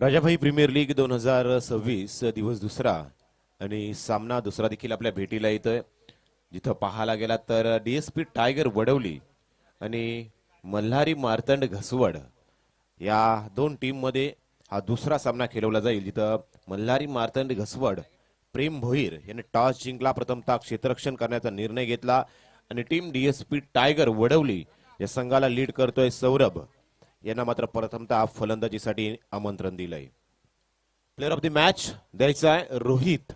Rajabai premier league 2026 दिवस दुसरा आणि सामना दुसरा देखील आपल्या भेटीला येतोय। जिथं पाहायला गेला तर डीएसपी टायगर वडवली आणि मल्हारी मार्तंड घसवड या दोन टीम मध्ये हा दुसरा सामना खेळवला जाईल। जिथं मल्हारी मार्तंड घसवड प्रेम भोईर यांनी टॉस जिंकला, प्रथमतः क्षेत्ररक्षण करण्याचा निर्णय घेतला आणि टीम डीएसपी टायगर वडवली या संघाला लीड करतोय सौरभ यांना मात्र प्रथमतः फलंदाजीसाठी आमंत्रण दिलंय। प्लेयर ऑफ द मॅच द्यायचा आहे रोहित।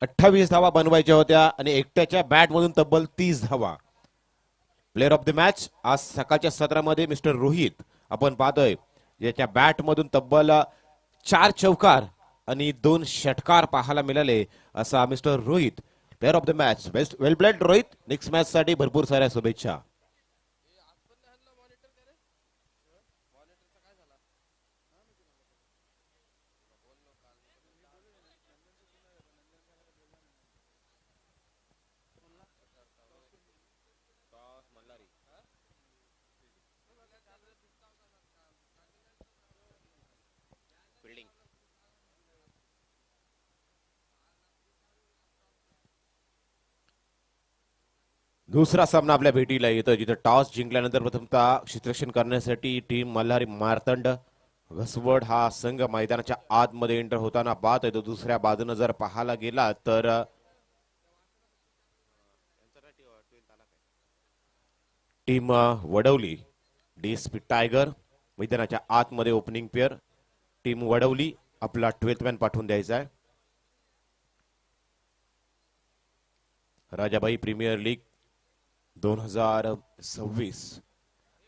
28 धावा बनवायच्या होत्या आणि एकट्याच्या बॅट मधून तब्बल 30 धावा। प्लेयर ऑफ द मॅच आज सकाळच्या सत्रामध्ये मिस्टर रोहित आपण पाहतोय, ज्याच्या बॅट मधून तब्बल 4 चौकार आणि 2 षटकार पाहायला मिळाले असा mister Rohit player of the match. Best well played Rohit, next match साठी भरपूर साऱ्या शुभेच्छा। दुसरा सामना आपल्या भेटीला येतो, जिथे टॉस जिंकल्यानंतर प्रथमतः क्षेत्ररक्षण करण्यासाठी टीम मल्हारी मार्तंड घसवड हा संघ मैदानाच्या आतमध्ये एंटर होताना पाहत येतो। दुसऱ्या बाजूने जर पाहायला गेला तर टीम वडवली डीएसपी टायगर मैदानाच्या आतमध्ये ओपनिंग पेअर टीम वडवली आपला 12th मॅन पाठवून द्यायचा आहे। राजाभाई प्रीमियर लीग 2026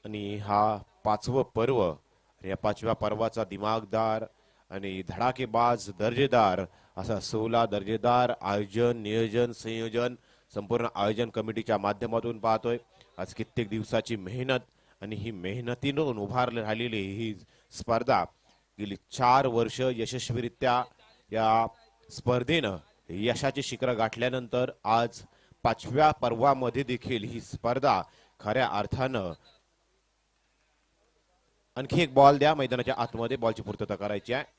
आणि हा 5वं पर्व। या 5व्या पर्वाचा दिमागदार आणि धडाकेबाज दर्जेदार असा 16 दर्जेदार आयोजन नियोजन संयोजन संपूर्ण आयोजन कमिटीच्या माध्यमातून पाहतोय। आज कित्येक दिवसाची मेहनत आणि ही मेहनतीतून उभारली राहिलेली ही स्पर्धा गेली 4 वर्ष यशस्वीरित्या या स्पर्धेनं यशाची शिखर गाठल्यानंतर आज 5व्या पर्वामध्ये देखील ही स्पर्धा खऱ्या अर्थानं आणखी एक बॉल द्या, मैदानाच्या आतमध्ये बॉलची पूर्तता करायची आहे।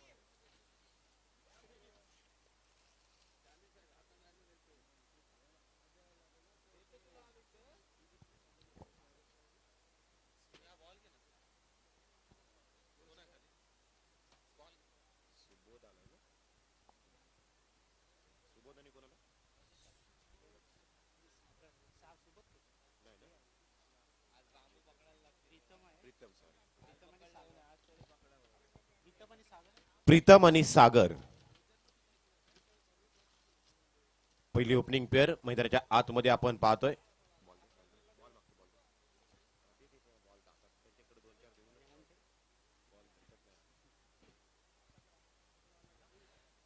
प्रीतम आणि सागर पहिली ओपनिंग पेअर मैदानाच्या आतमध्ये आपण पाहतोय।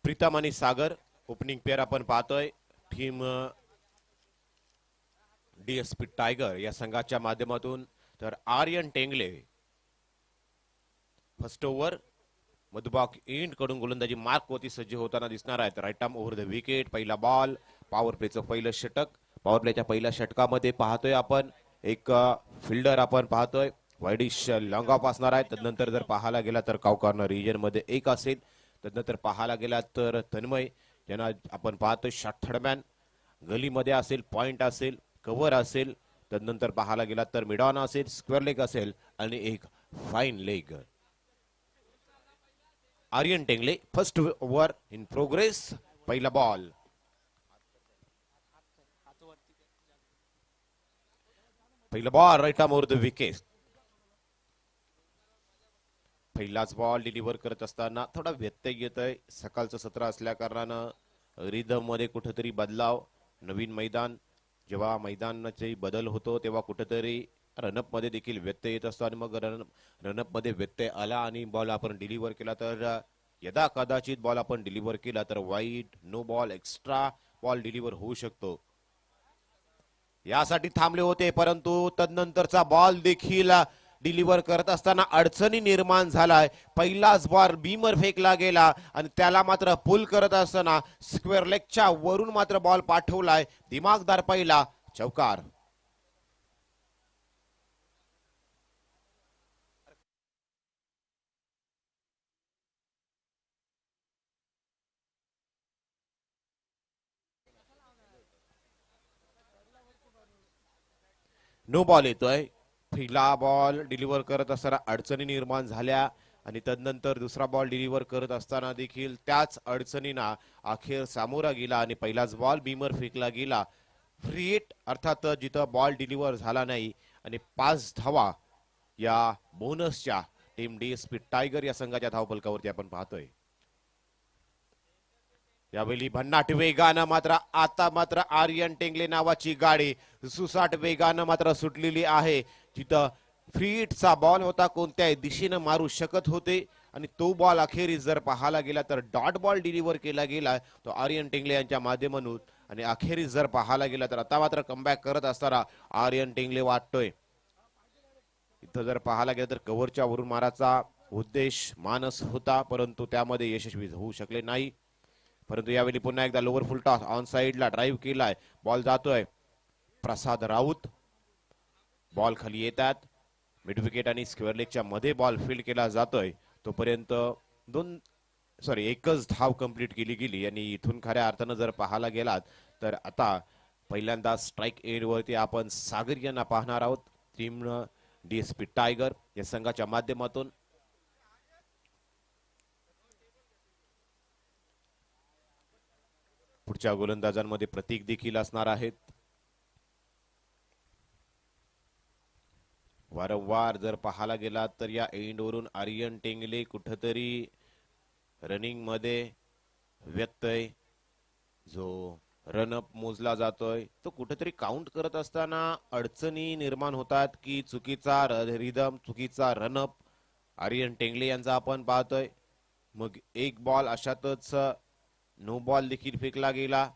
प्रीतम आणि सागर ओपनिंग पेअर आपण पाहतोय टीम डीएसपी टायगर या संघाच्या माध्यमातून। तर Aryan टेंगले first over Madhubag end कडून गोलंदाजी मार्क वरती सज्ज होताना दिसणार आहेत। Right arm over the wicket, पहिला बॉल, पॉवर प्लेचं पहिलं षटक। पॉवर प्लेच्या पहिल्या षटकामध्ये पाहतोय आपण एक फिल्डर आपण पाहतोय वाईडिश लॉंग ऑफ असणार आहे। त्यानंतर जर पाहायला गेला तर काउ कॉर्नर रिजन मध्ये एक असेल। त्यानंतर पाहायला गेला तर तन्मय यांना आपण पाहतोय शॉर्ट थर्डमॅन गलीमध्ये असेल, पॉइंट असेल, कव्हर असेल। त्यानंतर पाहायला गेला तर मिड ऑन असेल, स्क्वेअर लेग असेल आणि एक fine leg. Aryan टेंगले first over in progress, पहिला बॉल, पहिला ball right arm over the wicket. पहिलाच बॉल डिलिव्हर करत असताना थोडा व्यत्यय येतोय, सकाळचं सत्र असल्या कारणानं रिदम मध्ये कुठेतरी बदलाव, नवीन मैदान जेव्हा मैदानाचे बदल होतो तेव्हा कुठेतरी रनअप मध्ये देखील व्यत्यय येत असतो आणि मग रनअप मध्ये व्यत्यय आला आणि बॉल आपण डिलिव्हर केला तर यदा कदाचित बॉल आपण डिलिव्हर केला तर वाईट, no ball, extra ball deliver होऊ शकतो। यासाठी थांबले होते परंतु तदनंतरचा बॉल देखील डिलिव्हर करत असताना अडचणी निर्माण झालाय। पहिलाच बॉल बीमर फेकला गेला आणि त्याला मात्र पुल करत असताना स्क्वेअर लेगच्या वरून मात्र बॉल पाठवलाय, दिमागदार पहिला चौकार। नो बॉल येतोय. पहिला बॉल डिलिव्हर करत असताना अडचणी निर्माण झाल्या आणि तदनंतर दुसरा बॉल डिलिव्हर करत असताना देखील त्याच अडचणींना अखेर सामोरा गेला आणि पहिलाच बॉल बीमर फेकला गेला. फ्री हिट अर्थात जिथं बॉल डिलिव्हर झाला नाही आणि 5 धावा या बोनसच्या टीम डीएसपी टायगर या संघाच्या धावफलकावरती आपण पाहतोय. यावेळी भन्नाट वेगानं मात्र आता मात्र आर्यन टेंगले नावाची गाडी सुसाट वेगानं मात्र सुटलेली आहे. जिथं फ्री हिटचा बॉल होता कोणत्याही दिशेनं मारू शकत होते आणि तो बॉल अखेरीस जर पाहायला गेला तर डॉट बॉल डिलिव्हर केला गेला तो आर्यन टेंगले यांच्या माध्यमातून आणि अखेरीस जर पाहायला गेला तर आता मात्र कमबॅक करत असताना आर्यन टेंगले वाटतोय. इथं जर पाहायला गेलं तर कव्हरच्या वरून माराचा उद्देश मानस होता परंतु त्यामध्ये यशस्वी होऊ शकले नाही. परंतु यावेळी पुन्हा एकदा लोअर फुल टॉस ऑन साइडला ड्राईव्ह केलाय. बॉल जातोय प्रसाद राऊत. बॉल खाली येतात. मिड विकेट आणि स्क्वेअर लेगच्या मध्ये बॉल फील्ड केला जातोय. तोपर्यंत एकच धाव कंप्लीट केली गेली आणि इथून खऱ्या अर्थानं जर पाहायला गेलात तर आता पहिल्यांदा स्ट्राईक एंड वरती आपण सागर यांना पाहणार आहोत. टीम डीएसपी टायगर या संघाच्या माध्यमातून. पुढच्या गोलंदाजांमध्ये प्रतीक देखील असणार आहेत. वारंवार जर पाहायला गेला तर या एंडवरून आर्यन टेंगले कुठंतरी रनिंग मध्ये व्यत्यय जो रनअप मोजला जातोय तो कुठेतरी काउंट करत असताना अडचणी निर्माण होतात की चुकीचा रिदम चुकीचा रनअप आर्यन टेंगले यांचा आपण पाहतोय. मग एक बॉल अशातच नो बॉल देखील फेकला गेला.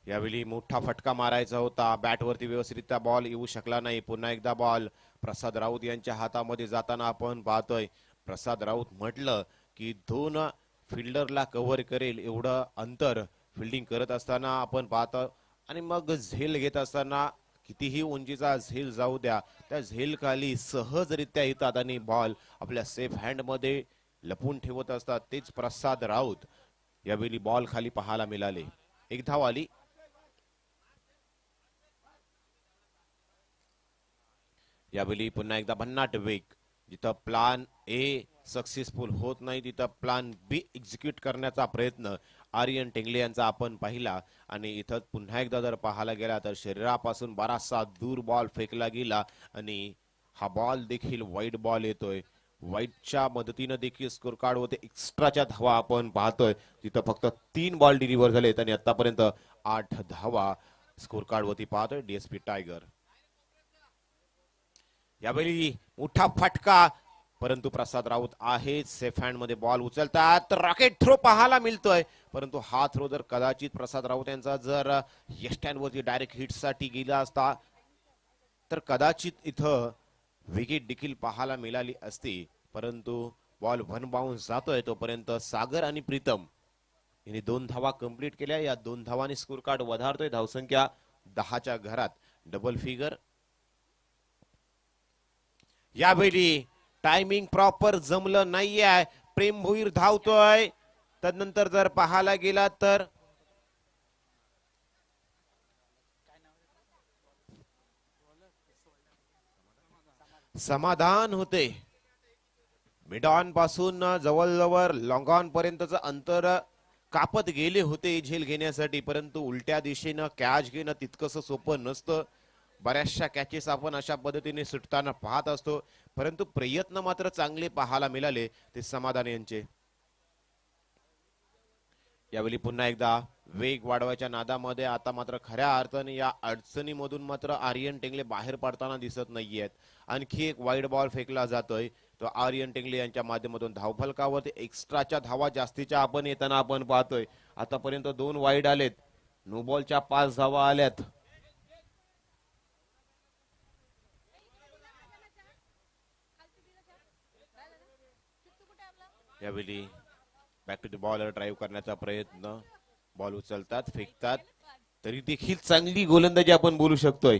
यावेळी मोठा फटका मारायचा होता. बॅटवरती व्यवस्थितरित्या बॉल येऊ शकला नाही. पुन्हा एकदा बॉल प्रसाद राऊत यांच्या हातामध्ये जाताना आपण पाहतोय. प्रसाद राऊत म्हटलं की 2 फिल्डरला कव्हर करेल एवढं अंतर फिल्डिंग करत असताना आपण पाहतो आणि मग झेल घेत असताना कितीही उंचीचा झेल जाऊ द्या त्या झेल खाली सहजरित्या येतात आणि बॉल आपल्या सेफ हँड मध्ये लपून ठेवत असतात. तेच प्रसाद राऊत यावेळी बॉल खाली पाहायला मिळाले. एक धाव आली. यावेळी पुन्हा एकदा भन्नाट वेग. जिथं प्लान ए सक्सेसफुल होत नाही तिथं प्लान बी एक्झिक्यूट करण्याचा प्रयत्न आर्यन टेंगले यांचा आपण पाहिला आणि इथं पुन्हा एकदा जर पाहायला गेला तर शरीरापासून बराचसा दूर बॉल फेकला गेला आणि हा बॉल देखील वाईड बॉल येतोय. वाईडच्या मदतीनं देखील स्कोर कार्ड होते एक्स्ट्राच्या धावा आपण पाहतोय. तिथं फक्त 3 बॉल डिलिव्हर झालेत आणि आतापर्यंत 8 धावा स्कोर कार्ड वरती पाहतोय डीएसपी टायगर. यावेळी मोठा फटका परंतु प्रसाद राऊत आहे सेफ हँड मध्ये बॉल उचलतात. रॉकेट थ्रो पाहायला मिळतोय परंतु हा थ्रो जर कदाचित प्रसाद राऊत यांचा जर यष्ट्यांवरती डायरेक्ट हिट साठी गेला असता तर कदाचित इथं विकेट देखील पाहायला मिळाली असती. परंतु बॉल 1 बाउन्स जातोय तोपर्यंत सागर आणि प्रीतम यांनी 2 धावा कंप्लीट केल्या. या 2 धावांनी स्कोर कार्ड वधारतोय. धावसंख्या 10च्या घरात डबल फिगर. यावेळी टायमिंग प्रॉपर जमलं नाहीये. प्रेम भोईर धावतोय. तदनंतर जर पाहायला गेला तर समाधान होते. मिड ऑन पासून जवळजवळ लॉंग ऑन पर्यंतचं अंतर कापत गेले होते झेल घेण्यासाठी परंतु उलट्या दिशेनं कॅच घेणं तितकंसं सोपं नसतं. बऱ्याचशा कॅचेस आपण अशा पद्धतीने सुटताना पाहत असतो परंतु प्रयत्न मात्र चांगले पाहायला मिळाले ते समाधान यांचे. यावेळी पुन्हा एकदा वेग वाढवायच्या नादामध्ये आता मात्र खऱ्या अर्थाने या अडचणीमधून मात्र आर्यन टेंगले बाहेर पडताना दिसत नाहीयेत. आणखी एक वाईड बॉल फेकला जातोय तो आर्यन टेंगले यांच्या माध्यमातून धावफलकावरती एक्स्ट्राच्या धावा जास्तीच्या आपण येताना आपण पाहतोय. आतापर्यंत 2 वाईड आलेत. नो बॉलच्या 5 धावा आल्यात. यावेळी back to the bowler drive करण्याचा प्रयत्न. बॉल उचलतात फेकतात तरी देखील चांगली गोलंदाजी आपण बोलू शकतोय.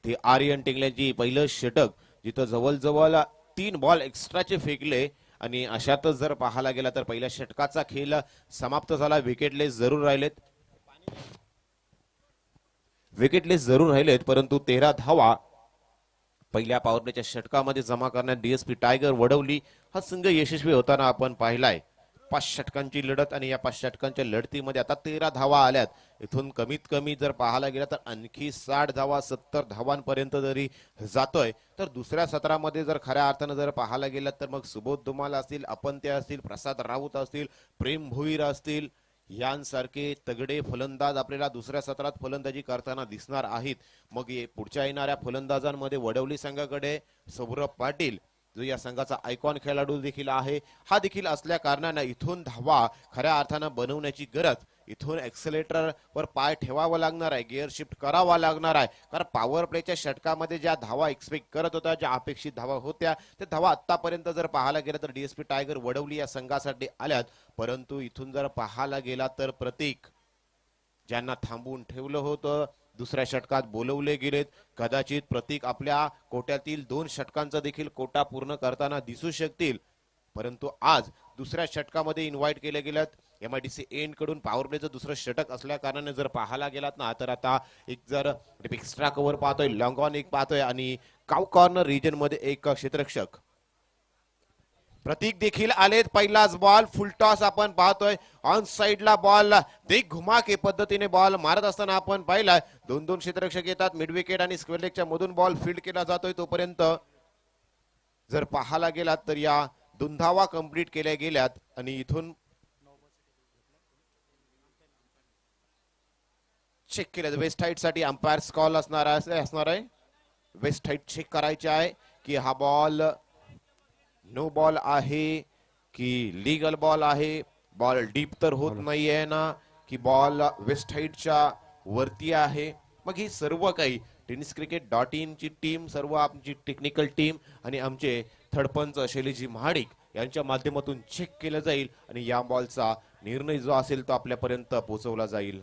ते आर्यन टेंगल्यांची पहिलं षटक जिथं जवळजवळ 3 बॉल एक्स्ट्राचे फेकले आणि अशातच जर पाहायला गेला तर पहिल्या षटकाचा खेळ समाप्त झाला. विकेटलेस जरूर राहिलेत. विकेटलेस जरूर राहिलेत, परंतु 13 धावा पहिल्या पॉवर प्लेच्या षटकामध्ये जमा करण्यात डीएसपी टायगर वडवली हा संघ यशस्वी होताना आपण पाहिलाय. 5 षटकांची लढत आणि या 5 षटकांच्या लढतीमध्ये आता 13 धावा आल्यात. इथून कमीत कमी जर पाहायला गेला तर आणखी 60 धावा 70 धावांपर्यंत जरी जातोय तर दुसऱ्या सत्रामध्ये जर खऱ्या अर्थानं जर पाहायला गेलं तर मग सुबोध धुमाल असतील, अपंत्य असतील, प्रसाद राऊत असतील, प्रेम भोईर असतील यांसारखे तगडे फलंदाज आपल्याला दुसऱ्या सत्रात फलंदाजी करताना दिसणार आहेत. मग पुढच्या येणाऱ्या फलंदाजांमध्ये वडवली संघाकडे सौरभ पाटील जो या संघाचा आयकॉन खेळाडू देखील आहे, हा देखील असल्या कारणाने इथून धावा खऱ्या अर्थानं बनवण्याची गरज, इथून एक्सेलेटर वर पाय ठेवावा लागणार आहे, गिअर शिफ्ट करावा लागणार आहे. कारण पॉवर प्लेच्या षटकामध्ये ज्या धावा एक्सपेक्ट करत होत्या, ज्या अपेक्षित धावा होत्या त्या धावा आतापर्यंत जर पाहायला गेलं तर डीएसपी टायगर वडवली या संघासाठी आल्यात. परंतु इथून जर पाहायला गेला तर प्रतीक ज्यांना थांबवून ठेवलं होतं दुसऱ्या षटकात बोलवले गेलेत. कदाचित प्रतीक आपल्या कोट्यातील 2 षटकांचा देखील कोटा पूर्ण करताना दिसू शकतील. परंतु आज दुसऱ्या षटकामध्ये इन्व्हाइट केले गेलेत. एमआयडीसी एंड कडून पॉवर प्लेचं दुसरं षटक असल्या कारणाने जर पाहायला गेलात ना तर आता एक जर एक्स्ट्रा कव्हर पाहतोय, लॉंग ऑन एक पाहतोय आणि काउ कॉर्नर रिजन मध्ये एक क्षेत्ररक्षक प्रतीक देखील आलेत. पहिलाच बॉल फुल टॉस आपण पाहतोय. ऑन साइडला बॉल देख घुमा के पद्धतीने बॉल मारत असताना आपण पाहिलाय. 2-2 क्षेत्ररक्षक येतात मिड विकेट आणि स्क्वेअर लेगच्या मधून बॉल फील्ड केला जातोय. तोपर्यंत जर पाहायला गेलात तर या 2 धावा कंप्लीट केल्या गेल्यात आणि इथून चेक केलं वेस्ट हाईट साठी अंपायर कॉल असणार आहे. वेस्ट हाईट चेक करायचे आहे की हा बॉल नो बॉल आहे की लीगल बॉल आहे. बॉल डीप तर होत नाहीये ना की बॉल वेस्ट हाईटच्या वरती आहे. मग ही सर्व काही tenniscricket.in ची टीम, सर्व आमची टेक्निकल टीम आणि आमचे थडपंच शैलीजी महाडिक यांच्या माध्यमातून चेक केलं जाईल आणि या बॉलचा निर्णय जो असेल तो आपल्यापर्यंत पोहोचवला जाईल.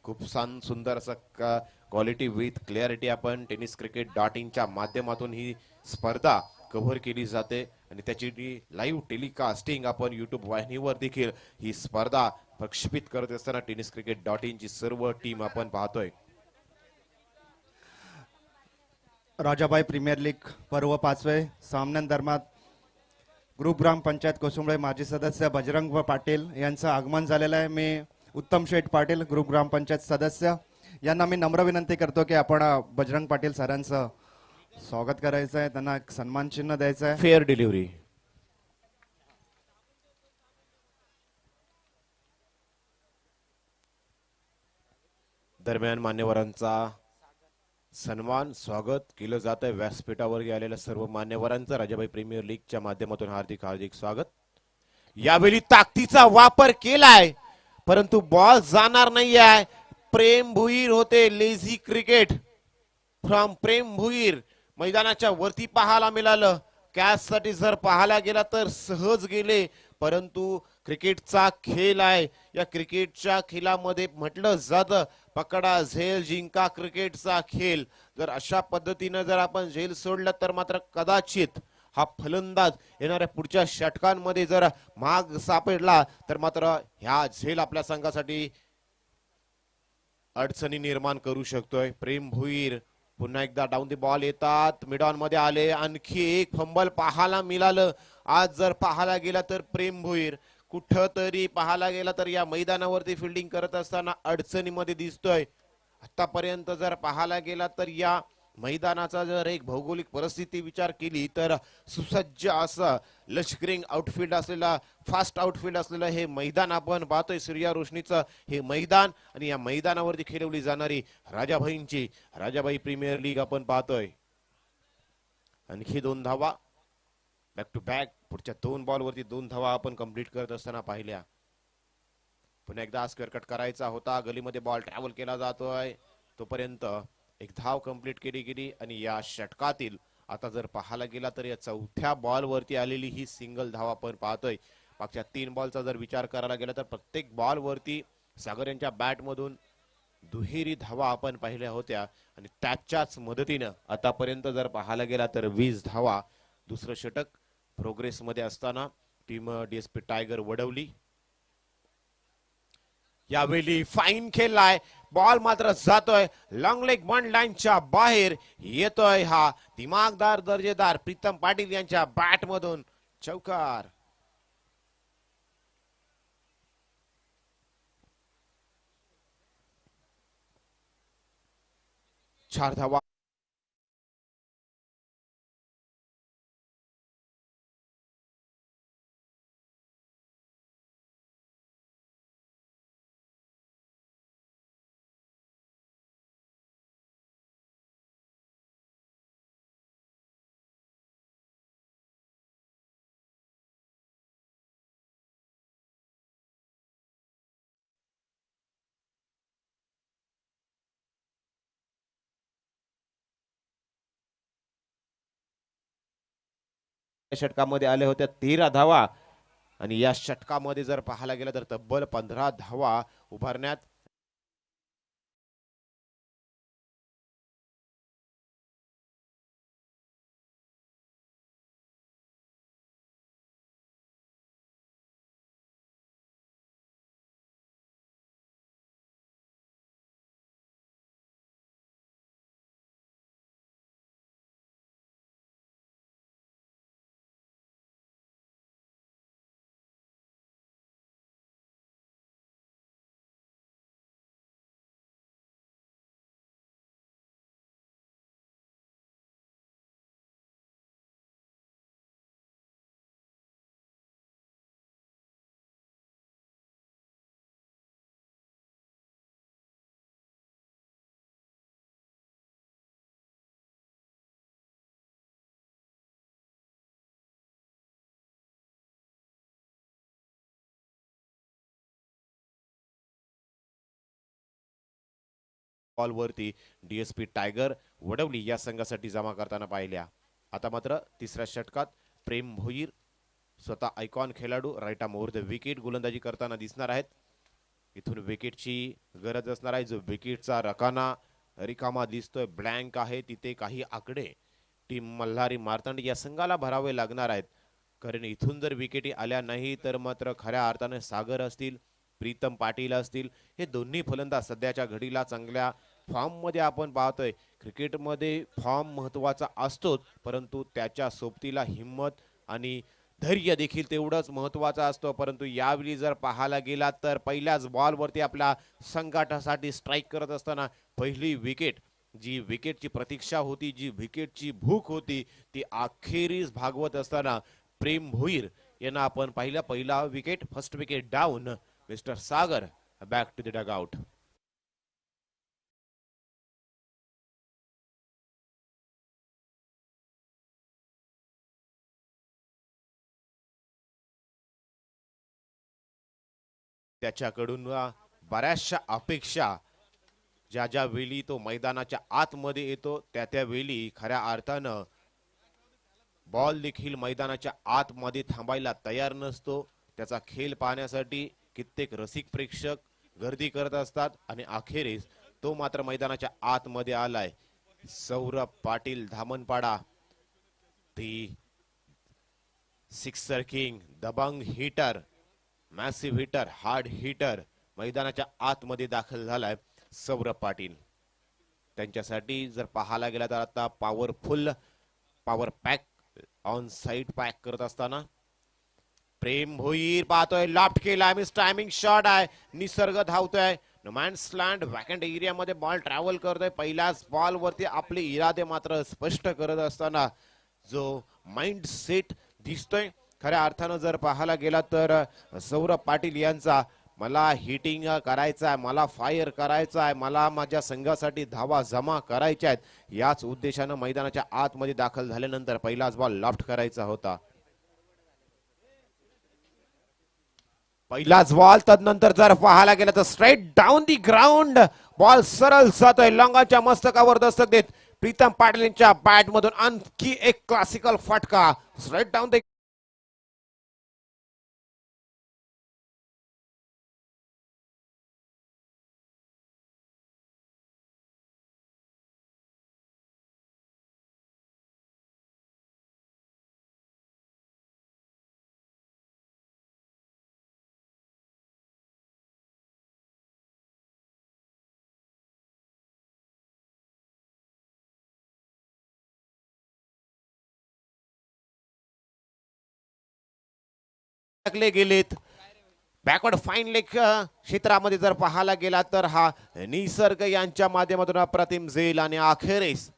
खूप सुंदर असा क्वालिटी विथ क्लिअरिटी आपण tenniscricket.in च्या माध्यमातून ही स्पर्धा कव्हर केली जाते आणि त्याची लाईव्ह टेलिकास्टिंग आपण युट्यूब वाहिनीवर देखील ही स्पर्धा प्रक्षेपित करत असताना tenniscricket.in ची सर्व टीम आपण पाहतोय. राजाबाई प्रीमियर लीग पर्व 5वे सामन्यांदरम्यान ग्रुप ग्रामपंचायत कोसुंबळे माजी सदस्य बजरंग पाटील यांचं आगमन झालेलं आहे. मी उत्तम शेठ पाटील ग्रुप ग्रामपंचायत सदस्य यांना मी नम्र विनंती करतो की आपण बजरंग पाटील सरांचं स्वागत करायचं आहे, त्यांना एक सन्मान चिन्ह द्यायचं आहे. Fair delivery. दरम्यान मान्यवरांचा सन्मान स्वागत केलं जात आहे. व्यासपीठावर आलेल्या सर्व मान्यवरांचं राजाबाई प्रीमियर लीगच्या माध्यमातून हार्दिक हार्दिक स्वागत. यावेळी ताकदीचा वापर केलाय परंतु बॉल जाणार नाही आहे. प्रेम भुईर होते. लेझी क्रिकेट फ्रॉम प्रेम भुईर मैदानाच्या वरती पाहायला मिळालं. कॅच साठी जर पाहायला गेला तर सहज गेले, परंतु क्रिकेटचा खेळ आहे. या क्रिकेटच्या खेळामध्ये म्हटलं जातं पकडा झेल जिंका क्रिकेटचा खेळ. जर अशा पद्धतीने जर आपण झेल सोडलं तर मात्र कदाचित हा फलंदाज येणाऱ्या पुढच्या षटकांमध्ये जर माग सापडला तर मात्र ह्या झेल आपल्या संघासाठी अडचणी निर्माण करू शकतोय. प्रेम भुईर पुन्हा एकदा डाऊन द बॉल येतात, मिड ऑन मध्ये आले. आणखी एक फंबल पाहायला मिळालं. आज जर पाहायला गेला तर प्रेम भुईर कुठंतरी पाहायला गेला तर या मैदानावरती फिल्डिंग करत असताना अडचणीमध्ये दिसतोय. आतापर्यंत जर पाहायला गेला तर या मैदानाचा जर एक भौगोलिक परिस्थिती विचार केली तर सुसज्ज असं लष्करिंग आउटफील्ड असलेला, फास्ट आउटफील्ड असलेलं हे मैदान आपण पाहतोय. सूर्या रोशनीचं हे मैदान आणि या मैदानावरती खेळवली जाणारी राजाभाईंची राजाबाई प्रीमियर लीग आपण पाहतोय. आणखी 2 धावा बॅक टू बॅक. पुढच्या 2 बॉल वरती 2 धावा आपण कंप्लीट करत असताना पाहिल्या. पुन्हा एकदा स्क्वेअर कट करायचा होता. गलीमध्ये बॉल ट्रॅव्हल केला जातोय. तोपर्यंत एक धाव कंप्लीट केली गेली आणि या षटकातील आता जर पाहायला गेला तर या 4थ्या बॉल वरती आलेली ही सिंगल धाव आपण पाहतोय. मागच्या 3 बॉलचा जर विचार करायला गेला तर प्रत्येक बॉल वरती सागर यांच्या बॅट मधून दुहेरी धावा आपण पाहिल्या होत्या आणि त्याच्याच मदतीने आतापर्यंत जर पाहायला गेला तर 20 धावा. दुसरं षटक प्रोग्रेस मध्ये असताना टीम डीएसपी टायगर वडवली यावेळी फाईन खेळलाय, बॉल मात्र जातोय लॉंग लेग वन लाईनच्या बाहेर येतोय. हा दिमागदार दर्जेदार प्रीतम पाटील यांच्या बॅट मधून चौकार. 4 धावा. षटकामध्ये आले होत्या 13 धावा आणि या षटकामध्ये जर पाहायला गेलं तर तब्बल 15 धावा उभारण्यात बॉलवरती डीएसपी टायगर वडवली या संघासाठी जमा करताना पाहिल्या. आता मात्र तिसऱ्या षटकात प्रेम भोईर स्वतः आयकॉन खेळाडू right arm over the wicket गोलंदाजी करताना दिसणार आहेत. इथून विकेटची गरज असणार आहे. जो विकेटचा रकाना रिकामा दिसतोय, ब्लँक आहे, तिथे काही आकडे टीम मल्हारी मार्तंड या संघाला भरावे लागणार आहेत. कारण इथून जर विकेटी आल्या नाही तर मात्र खऱ्या अर्थाने सागर असतील, प्रीतम पाटील असतील, हे दोन्ही फलंदाज सध्याच्या घडीला चांगल्या फॉर्म मध्ये आपण पाहतोय. क्रिकेटमध्ये फॉर्म महत्वाचा असतोच, परंतु त्याच्या सोबतीला हिम्मत आणि धैर्य देखील तेवढंच महत्वाचा असतो. परंतु यावेळी जर पाहायला गेला तर पहिल्याच बॉलवरती आपल्या संघासाठी स्ट्राईक करत असताना पहिली विकेट, जी विकेटची प्रतीक्षा होती, जी विकेटची भूक होती, ती अखेरीस भागवत असताना प्रेम भोईर यांना आपण पहिला wicket, first wicket down. Mister Sagar back to the dugout. त्याच्याकडून बऱ्याचशा अपेक्षा ज्या वेळी तो मैदानाच्या आतमध्ये येतो त्या वेळी खऱ्या अर्थानं बॉल देखील मैदानाच्या आतमध्ये थांबायला तयार नसतो. त्याचा खेळ पाहण्यासाठी कित्येक रसिक प्रेक्षक गर्दी करत असतात आणि अखेरीस तो मात्र मैदानाच्या आतमध्ये आलाय. सौरभ पाटील धामणपाडा, ती सिक्सर किंग, दबंग hitter, massive hitter, hard hitter मैदानाच्या आतमध्ये दाखल झालाय सौरभ पाटील. त्यांच्यासाठी जर पाहायला गेला तर आता powerful power pack on side pack करत असताना प्रेम भोईर पाहतोय, लॉफ्ट केला, मिस टायमिंग शॉट आहे, निसर्ग धावतोय, नोमॅन्स लँड वॅकंट एरियामध्ये बॉल ट्रॅव्हल करतोय. पहिल्याच बॉल वरती आपले इरादे मात्र स्पष्ट करत असताना जो माइंड सेट दिसतोय खऱ्या अर्थानं जर पाहायला गेला तर सौरभ पाटील यांचा, मला हिटिंग करायचं आहे, मला फायर करायचं आहे, मला माझ्या संघासाठी धावा जमा करायच्या आहेत, याच उद्देशानं मैदानाच्या आतमध्ये दाखल झाल्यानंतर पहिलाच बॉल लॉफ्ट करायचा होता. पहिलाच बॉल, तदनंतर जर पाहायला गेलं तर straight down the ground ball सरळ जातोय, लॉंगाच्या मस्तकावर दस्तक देत प्रीतम पाटील यांच्या बॅट मधून आणखी एक क्लासिकल फटका स्ट्रेट डाऊन द टाकले गेलेत. बॅकवर्ड फाईन लेग क्षेत्रामध्ये जर पाहायला गेला तर हा निसर्ग यांच्या माध्यमातून अप्रतिम झेल आणि अखेरीस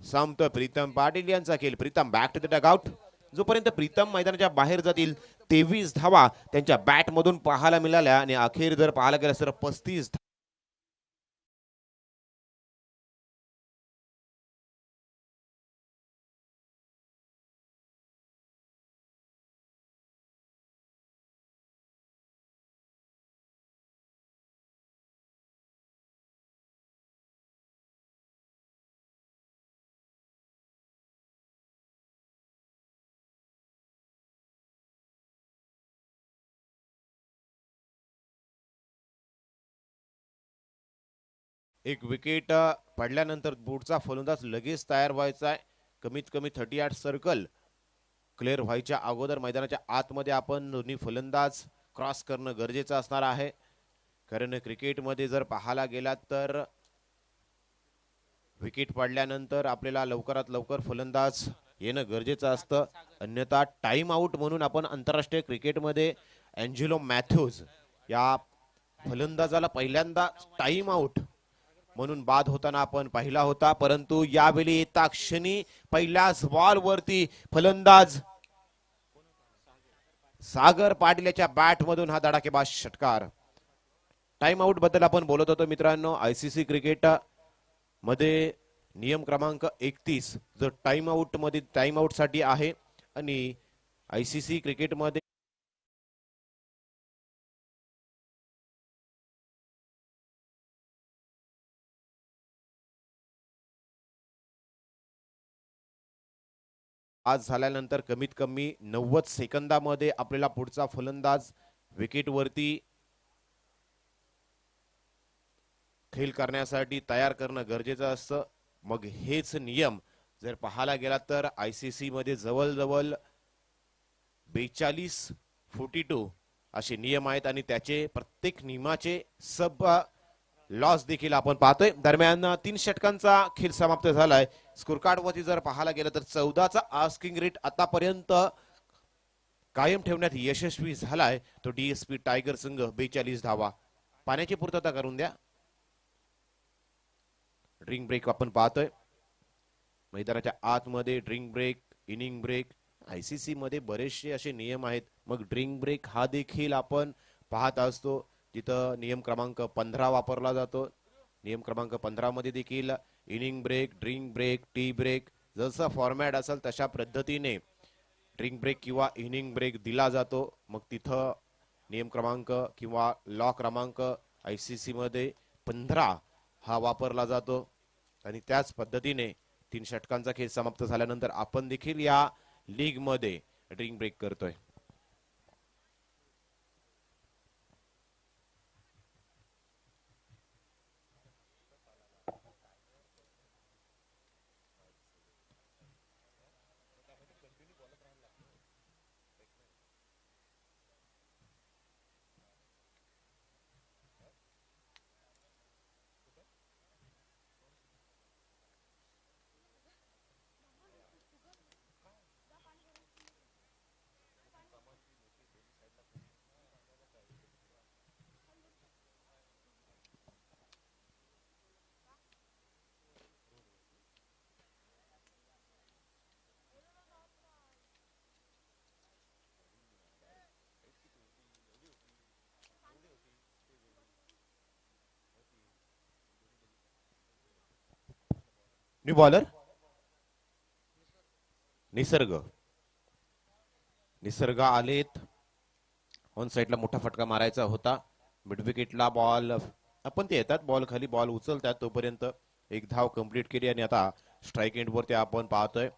संपतो प्रीतम पाटील यांचा खेळ. Pritam back to the dugout. जोपर्यंत प्रीतम मैदानाच्या बाहेर जातील 23 धावा त्यांच्या बॅट मधून पाहायला मिळाल्या आणि अखेर जर पाहायला गेला तर 35 एक विकेट पडल्यानंतर पुढचा फलंदाज लगेच तयार व्हायचा आहे. कमीत कमी 38 सर्कल क्लिअर व्हायच्या अगोदर मैदानाच्या आतमध्ये आपण दोन्ही फलंदाज क्रॉस करणं गरजेचं असणार आहे. कारण क्रिकेटमध्ये जर पाहायला गेला तर विकेट पडल्यानंतर आपल्याला लवकरात लवकर फलंदाज येणं गरजेचं असतं. अन्यथा टाइम आउट म्हणून आपण आंतरराष्ट्रीय क्रिकेटमध्ये अँजेलो मॅथ्यूज या फलंदाजाला पहिल्यांदा टाइम आउट म्हणून बाद होताना आपण पाहिला होता. परंतु यावेळी येता क्षणी पहिल्याच बॉल वरती फलंदाज सागर पाटील याच्या बॅट मधून हा धडाकेबाज षटकार. टाइम आउट बद्दल आपण बोलत होतो मित्रांनो. आयसीसी क्रिकेट मध्ये नियम क्रमांक 31 जो टाइम आउट मध्ये टाइम आउट साठी आहे आणि आयसीसी क्रिकेटमध्ये आज झाल्यानंतर कमीत कमी 90 सेकंदामध्ये आपल्याला पुढचा फलंदाज विकेट वरती खेळ करण्यासाठी तयार करणं गरजेचं असतं. मग हेच नियम जर पाहायला गेला तर आयसीसी मध्ये जवळजवळ 42-42 असे नियम आहेत आणि त्याचे प्रत्येक नियमाचे सब लॉस देखील आपण पाहतोय. दरम्यान 3 षटकांचा खेळ समाप्त झालाय. स्कोर कार्ड वरती जर पाहायला गेलं तर 14चा आस्किंग रेट आतापर्यंत कायम ठेवण्यात यशस्वी झालाय. तो डीएसपी टायगर संघ 42 धावा. पाण्याची पूर्तता करून द्या. ड्रिंक ब्रेक आपण पाहतोय. मैदानाच्या आतमध्ये drink break, inning break, ICC मध्ये बरेचसे असे नियम आहेत. मग ड्रिंक ब्रेक हा देखील आपण पाहत असतो. तिथं नियम क्रमांक 15 वापरला जातो. नियम क्रमांक 15 मध्ये देखील inning break, drink break, tea break जसं फॉर्मॅट असेल तशा पद्धतीने ड्रिंक ब्रेक किंवा इनिंग ब्रेक दिला जातो. मग तिथं नियम क्रमांक किंवा लॉ क्रमांक आयसीसी मध्ये 15 हा वापरला जातो आणि त्याच पद्धतीने 3 षटकांचा खेळ समाप्त झाल्यानंतर आपण देखील या लीग मध्ये ड्रिंक ब्रेक करतोय. न्यू बॉलर निसर्ग आलेत. ऑन साइडला मोठा फटका मारायचा होता. मिड विकेटला बॉल आपण ते येतात बॉल खाली बॉल उचलतात तोपर्यंत एक धाव कंप्लीट केली आणि आता स्ट्राईक एंड वरती आपण पाहतोय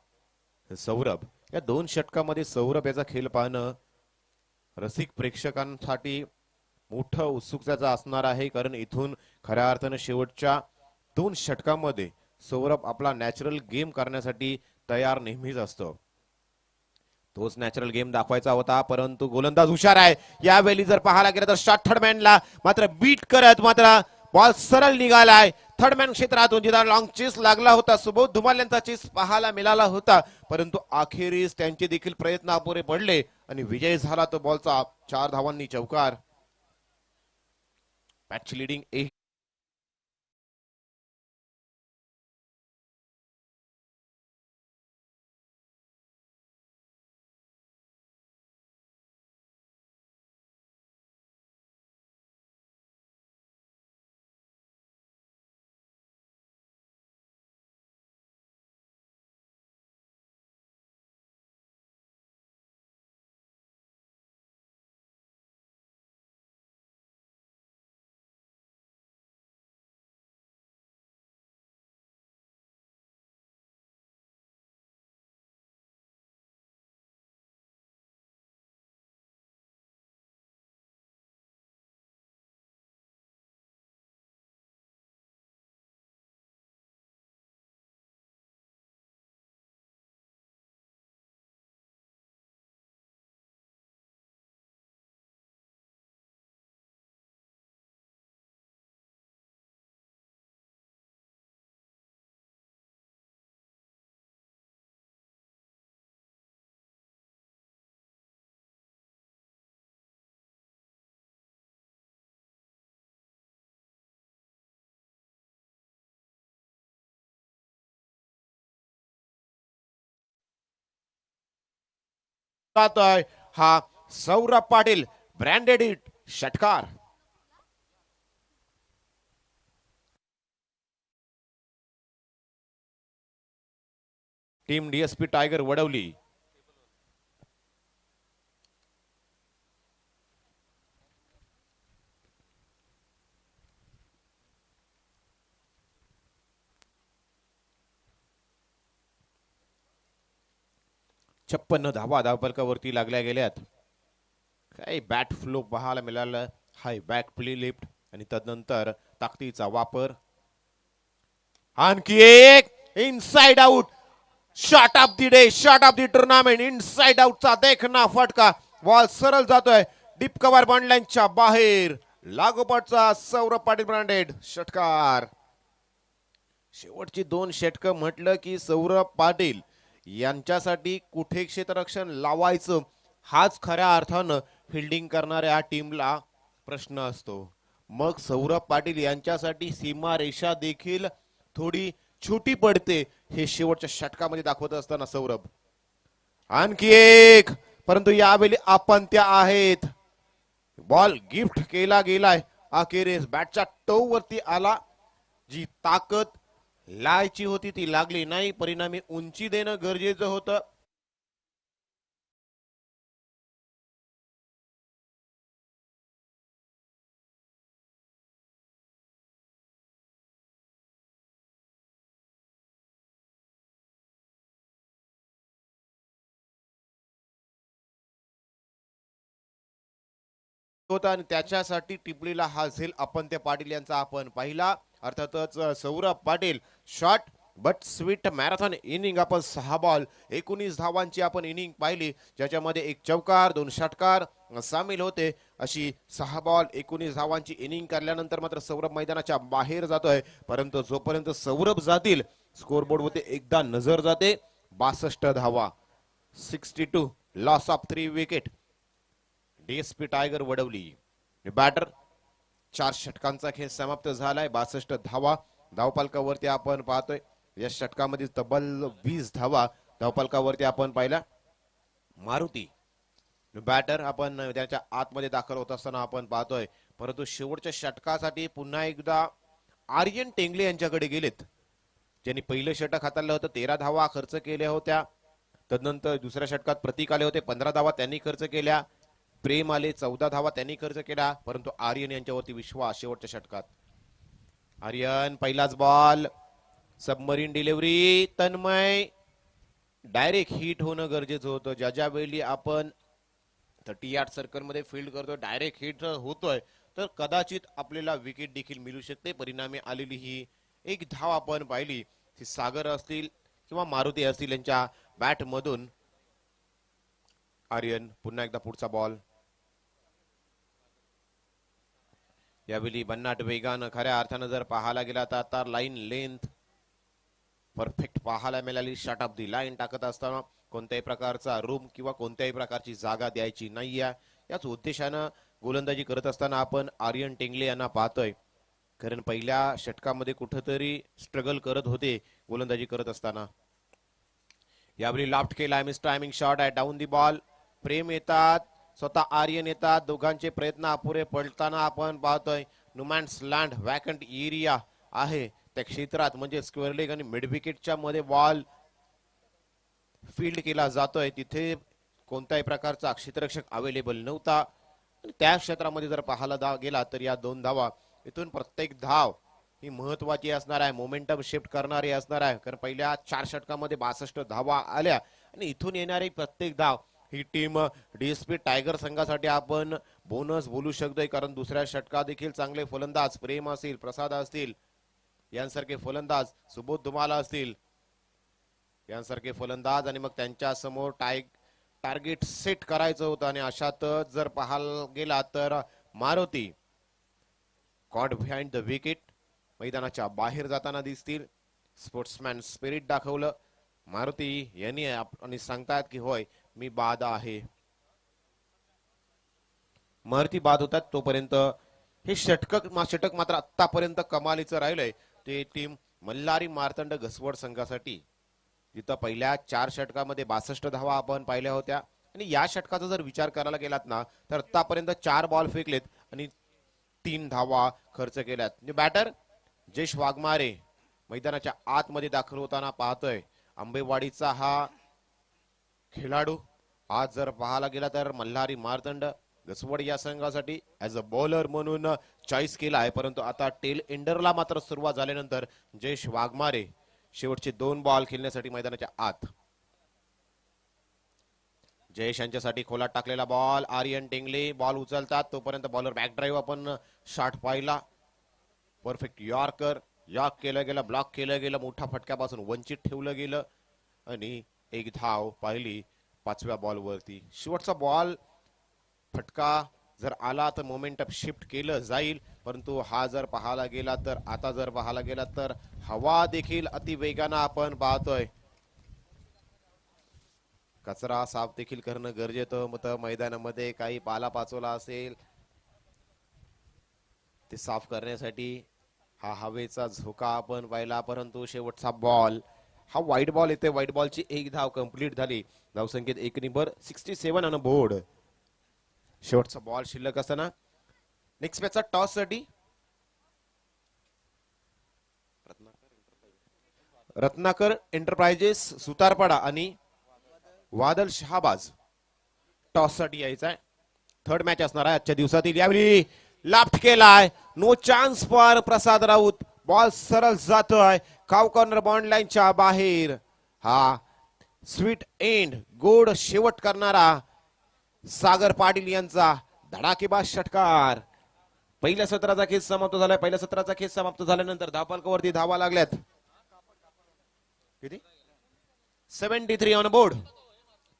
सौरभ. या 2 षटकामध्ये सौरभ याचा खेळ पाहणं रसिक प्रेक्षकांसाठी मोठं उत्सुकतेचा असणार आहे. कारण इथून खऱ्या अर्थानं शेवटच्या 2 षटकामध्ये सौरभ आपला नॅचरल गेम करण्यासाठी तयार नेहमीच असतो. तोच नॅचरल गेम दाखवायचा होता परंतु गोलंदाज हुशार आहे. यावेळी जर पाहायला गेलं तर शॉर्ट थर्ड मॅनला मात्र बीट करत मात्र बॉल सरळ निघालाय थर्डमॅन क्षेत्रातून, जिथं लॉंग चेस लागला होता. सुबोध धुमाल यांचा चेस पाहायला मिळाला होता, परंतु अखेरीस त्यांचे देखील प्रयत्न अपुरे पडले आणि विजय झाला तो बॉलचा. 4 धावांनी चौकार. मॅच लिडिंग एक. जातोय हा सौरभ पाटील ब्रँडेड इट षटकार. Team DSP Tiger Wadavali. छप्पन्न धावा धावफलकावरती लागल्या गेल्यात. काही बॅट फ्लो पाहायला मिळालं. हाय बॅक प्ले लिफ्ट आणि तदनंतर ताकदीचा वापर. आणखी एक inside out shot of the day, shot of the tournament. Inside आउटचा देखना फटका. बॉल सरळ जातोय डीप कव्हर बॉन्डलाईनच्या बाहेर. लागोपाठचा सौरभ पाटील ब्रँडेड षटकार. शेवटची 2 षटकं म्हटलं की सौरभ पाटील यांच्यासाठी कुठे क्षेत्ररक्षण लावायचं हाच खऱ्या अर्थानं फिल्डिंग करणाऱ्या टीमला प्रश्न असतो. मग सौरभ पाटील यांच्यासाठी सीमा रेषा देखील थोडी छोटी पडते हे शेवटच्या षटकामध्ये दाखवत असताना सौरभ. आणखी एक, परंतु यावेळी आपण त्या आहेत. बॉल गिफ्ट केला गेलाय. अखेरीस बॅटच्या टो वरती आला. जी ताकद लायची होती ती लागली नाही. परिणामी उंची देणं गरजेचं होतं. होता आणि त्याच्यासाठी टिपलीला हा झेल आपण त्या पाटील यांचा आपण पाहिला. अर्थातच Saurabh Patil shot but sweet marathon inning. आपण 6 बॉल 19 धावांची आपण इनिंग पाहिली, ज्याच्यामध्ये 1 चौकार 2 षटकार सामील होते. अशी 6 बॉल 19 धावांची इनिंग काढल्यानंतर मात्र सौरभ मैदानाच्या बाहेर जातोय. परंतु जोपर्यंत सौरभ जातील स्कोरबोर्ड वरती एकदा नजर जाते. 62 धावा, 62 loss of 3 wicket. DSP Tiger Vadavali. Batter 4 षटकांचा खेळ समाप्त झालाय. 62 धावा धावपालकावरती आपण पाहतोय. या षटकामध्ये तब्बल 20 धावा धावपालकावरती आपण पाहिला. मारुती बॅटर आपण त्याच्या आतमध्ये दाखल होत असताना आपण पाहतोय. परंतु शेवटच्या षटकासाठी पुन्हा एकदा आर्यन टेंगले यांच्याकडे गेलेत, ज्यांनी पहिलं षटक हाताळलं होतं. 13 धावा खर्च केल्या होत्या. तदनंतर दुसऱ्या षटकात प्रतीक आले होते, 15 धावा त्यांनी खर्च केल्या. प्रेम आले, 14 धावा त्यांनी खर्च केला. परंतु आर्यन यांच्यावरती विश्वास शेवटच्या षटकात. आर्यन पहिलाच ball submarine delivery. Tanmay direct hit होणं गरजेचं होतं. ज्या वेळी आपण 30 यार्ड सर्कल मध्ये फील्ड करतो, डायरेक्ट हिट होतोय तर कदाचित आपल्याला विकेट देखील मिळू शकते. परिणामी आलेली ही 1 धाव आपण पाहिली. ती सागर असतील किंवा मारुती असतील यांच्या बॅट मधून. आर्यन पुन्हा एकदा पुढचा बॉल. यावेळी भन्नाट वेगानं खऱ्या अर्थानं जर पाहायला गेला तर आता लाईन लेंथ परफेक्ट पाहायला मिळाली. शॉट ऑफ दी लाईन टाकत असताना कोणत्याही प्रकारचा रूम किंवा कोणत्याही प्रकारची जागा द्यायची नाहीये. याच उद्देशानं गोलंदाजी करत असताना आपण आर्यन टेंगले यांना पाहतोय. कारण पहिल्या षटकामध्ये कुठंतरी स्ट्रगल करत होते गोलंदाजी करत असताना. यावेळी लॉफ्ट केलाय मिस टायमिंग शॉट आहे. डाऊन दी बॉल प्रेम येतात, स्वतः आर्यन येतात. दोघांचे प्रयत्न अपुरे पडताना आपण पाहतोय. नुमॅन्स लँड वॅकंट एरिया आहे त्या क्षेत्रात, म्हणजे स्क्वेअर लेग आणि मिड विकेटच्या मध्ये बॉल फील्ड केला जातोय. तिथे कोणत्याही प्रकारचा क्षेत्ररक्षक अवेलेबल नव्हता. आणि त्या क्षेत्रामध्ये जर पाहायला गेला तर या 2 धावा, इथून प्रत्येक धाव ही महत्वाची असणार आहे, मोमेंटम शिफ्ट करणारी असणार आहे. कारण पहिल्या 4 षटकामध्ये 62 धावा आल्या आणि इथून येणारी प्रत्येक धाव ही टीम डीएसपी टायगर संघासाठी आपण बोनस बोलू शकतोय. कारण दुसऱ्या षटकात देखील चांगले फलंदाज प्रेम असतील, प्रसाद असतील यांसारखे फलंदाज, सुबोध धुमाला असतील यांसारखे फलंदाज, आणि मग त्यांच्या समोर टार्गेट सेट करायचं होतं. आणि अशातच जर पाहायला गेला तर Maruti caught behind the wicket मैदानाच्या बाहेर जाताना दिसतील. स्पोर्ट्समॅन स्पिरिट दाखवलं मारुती यांनी आणि सांगतात की होय मी बाद आहे. मारुती बाद होतात तोपर्यंत हे षटक मात्र आतापर्यंत कमालीचं राहिलंय. ते टीम मल्हारी मार्तंड घसवड संघासाठी, जिथं पहिल्या 4 षटकामध्ये 62 धावा आपण पाहिल्या होत्या. आणि या षटकाचा जर विचार करायला गेलात ना तर आतापर्यंत 4 बॉल फेकलेत आणि 3 धावा खर्च केल्यात. बॅटर जयेश वाघमारे मैदानाच्या आतमध्ये दाखल होताना पाहतोय. आंबेवाडीचा हा खेळाडू आज जर पाहायला गेला तर मल्हारी मार्तंड घसवड या संघासाठी ऍज अ बॉलर म्हणून चॉईस केला आहे. परंतु आता टेल एंडरला मात्र सुरुवात झाल्यानंतर जयेश वाघमारे शेवटचे 2 बॉल खेळण्यासाठी मैदानाच्या आत. जयेश यांच्यासाठी खोलात टाकलेला बॉल, आर्यन टेंगले बॉल उचलतात तोपर्यंत बॉलर बॅक ड्राईव्ह आपण शॉट पाहिला. परफेक्ट यॉर्कर केलं गेलं, ब्लॉक केलं गेलं, मोठ्या फटक्यापासून वंचित ठेवलं गेलं आणि एक धाव पाहिली 5व्या बॉलवरती. शेवटचा बॉल फटका जर आला तर मोमेंटम शिफ्ट केलं जाईल. परंतु हा जर पाहायला गेला तर आता जर पाहायला गेला तर हवा देखील अतिवेगानं आपण पाहतोय. कचरा साफ देखील करणं गरजेचं होतं. मैदानामध्ये काही पालापाचोला असेल ते साफ करण्यासाठी हा हवेचा झोका आपण पाहिला. परंतु शेवटचा बॉल हा व्हाईट बॉल येते. व्हाईट बॉलची एक धाव कंप्लीट झाली. धावसंख्येत 1 नंबर 67 ऑन बोर्ड. शेवटचा बॉल शिल्लक असताना नेक्स्ट मॅचचा टॉस साठी रत्नाकर एंटरप्राइजेस सुतारपाडा आणि वादल शहाबाज टॉस साठी यायचा आहे. थर्ड मॅच असणार आहे आजच्या दिवसातील. यावेळी लाफ्ट केलाय, no chance for Prasad Raut. Ball सरळ जातोय काव कॉर्नर बॉन्ड लाईनच्या बाहेर. हा स्वीट एंड गोड शेवट करणारा सागर पाटील यांचा धडाकेबाज षटकार. पहिल्या सत्राचा खेळ समाप्त झालाय. पहिल्या सत्राचा खेळ समाप्त झाल्यानंतर धावफलकावरती धावा लागल्यात. किती 73 ऑन बोर्ड.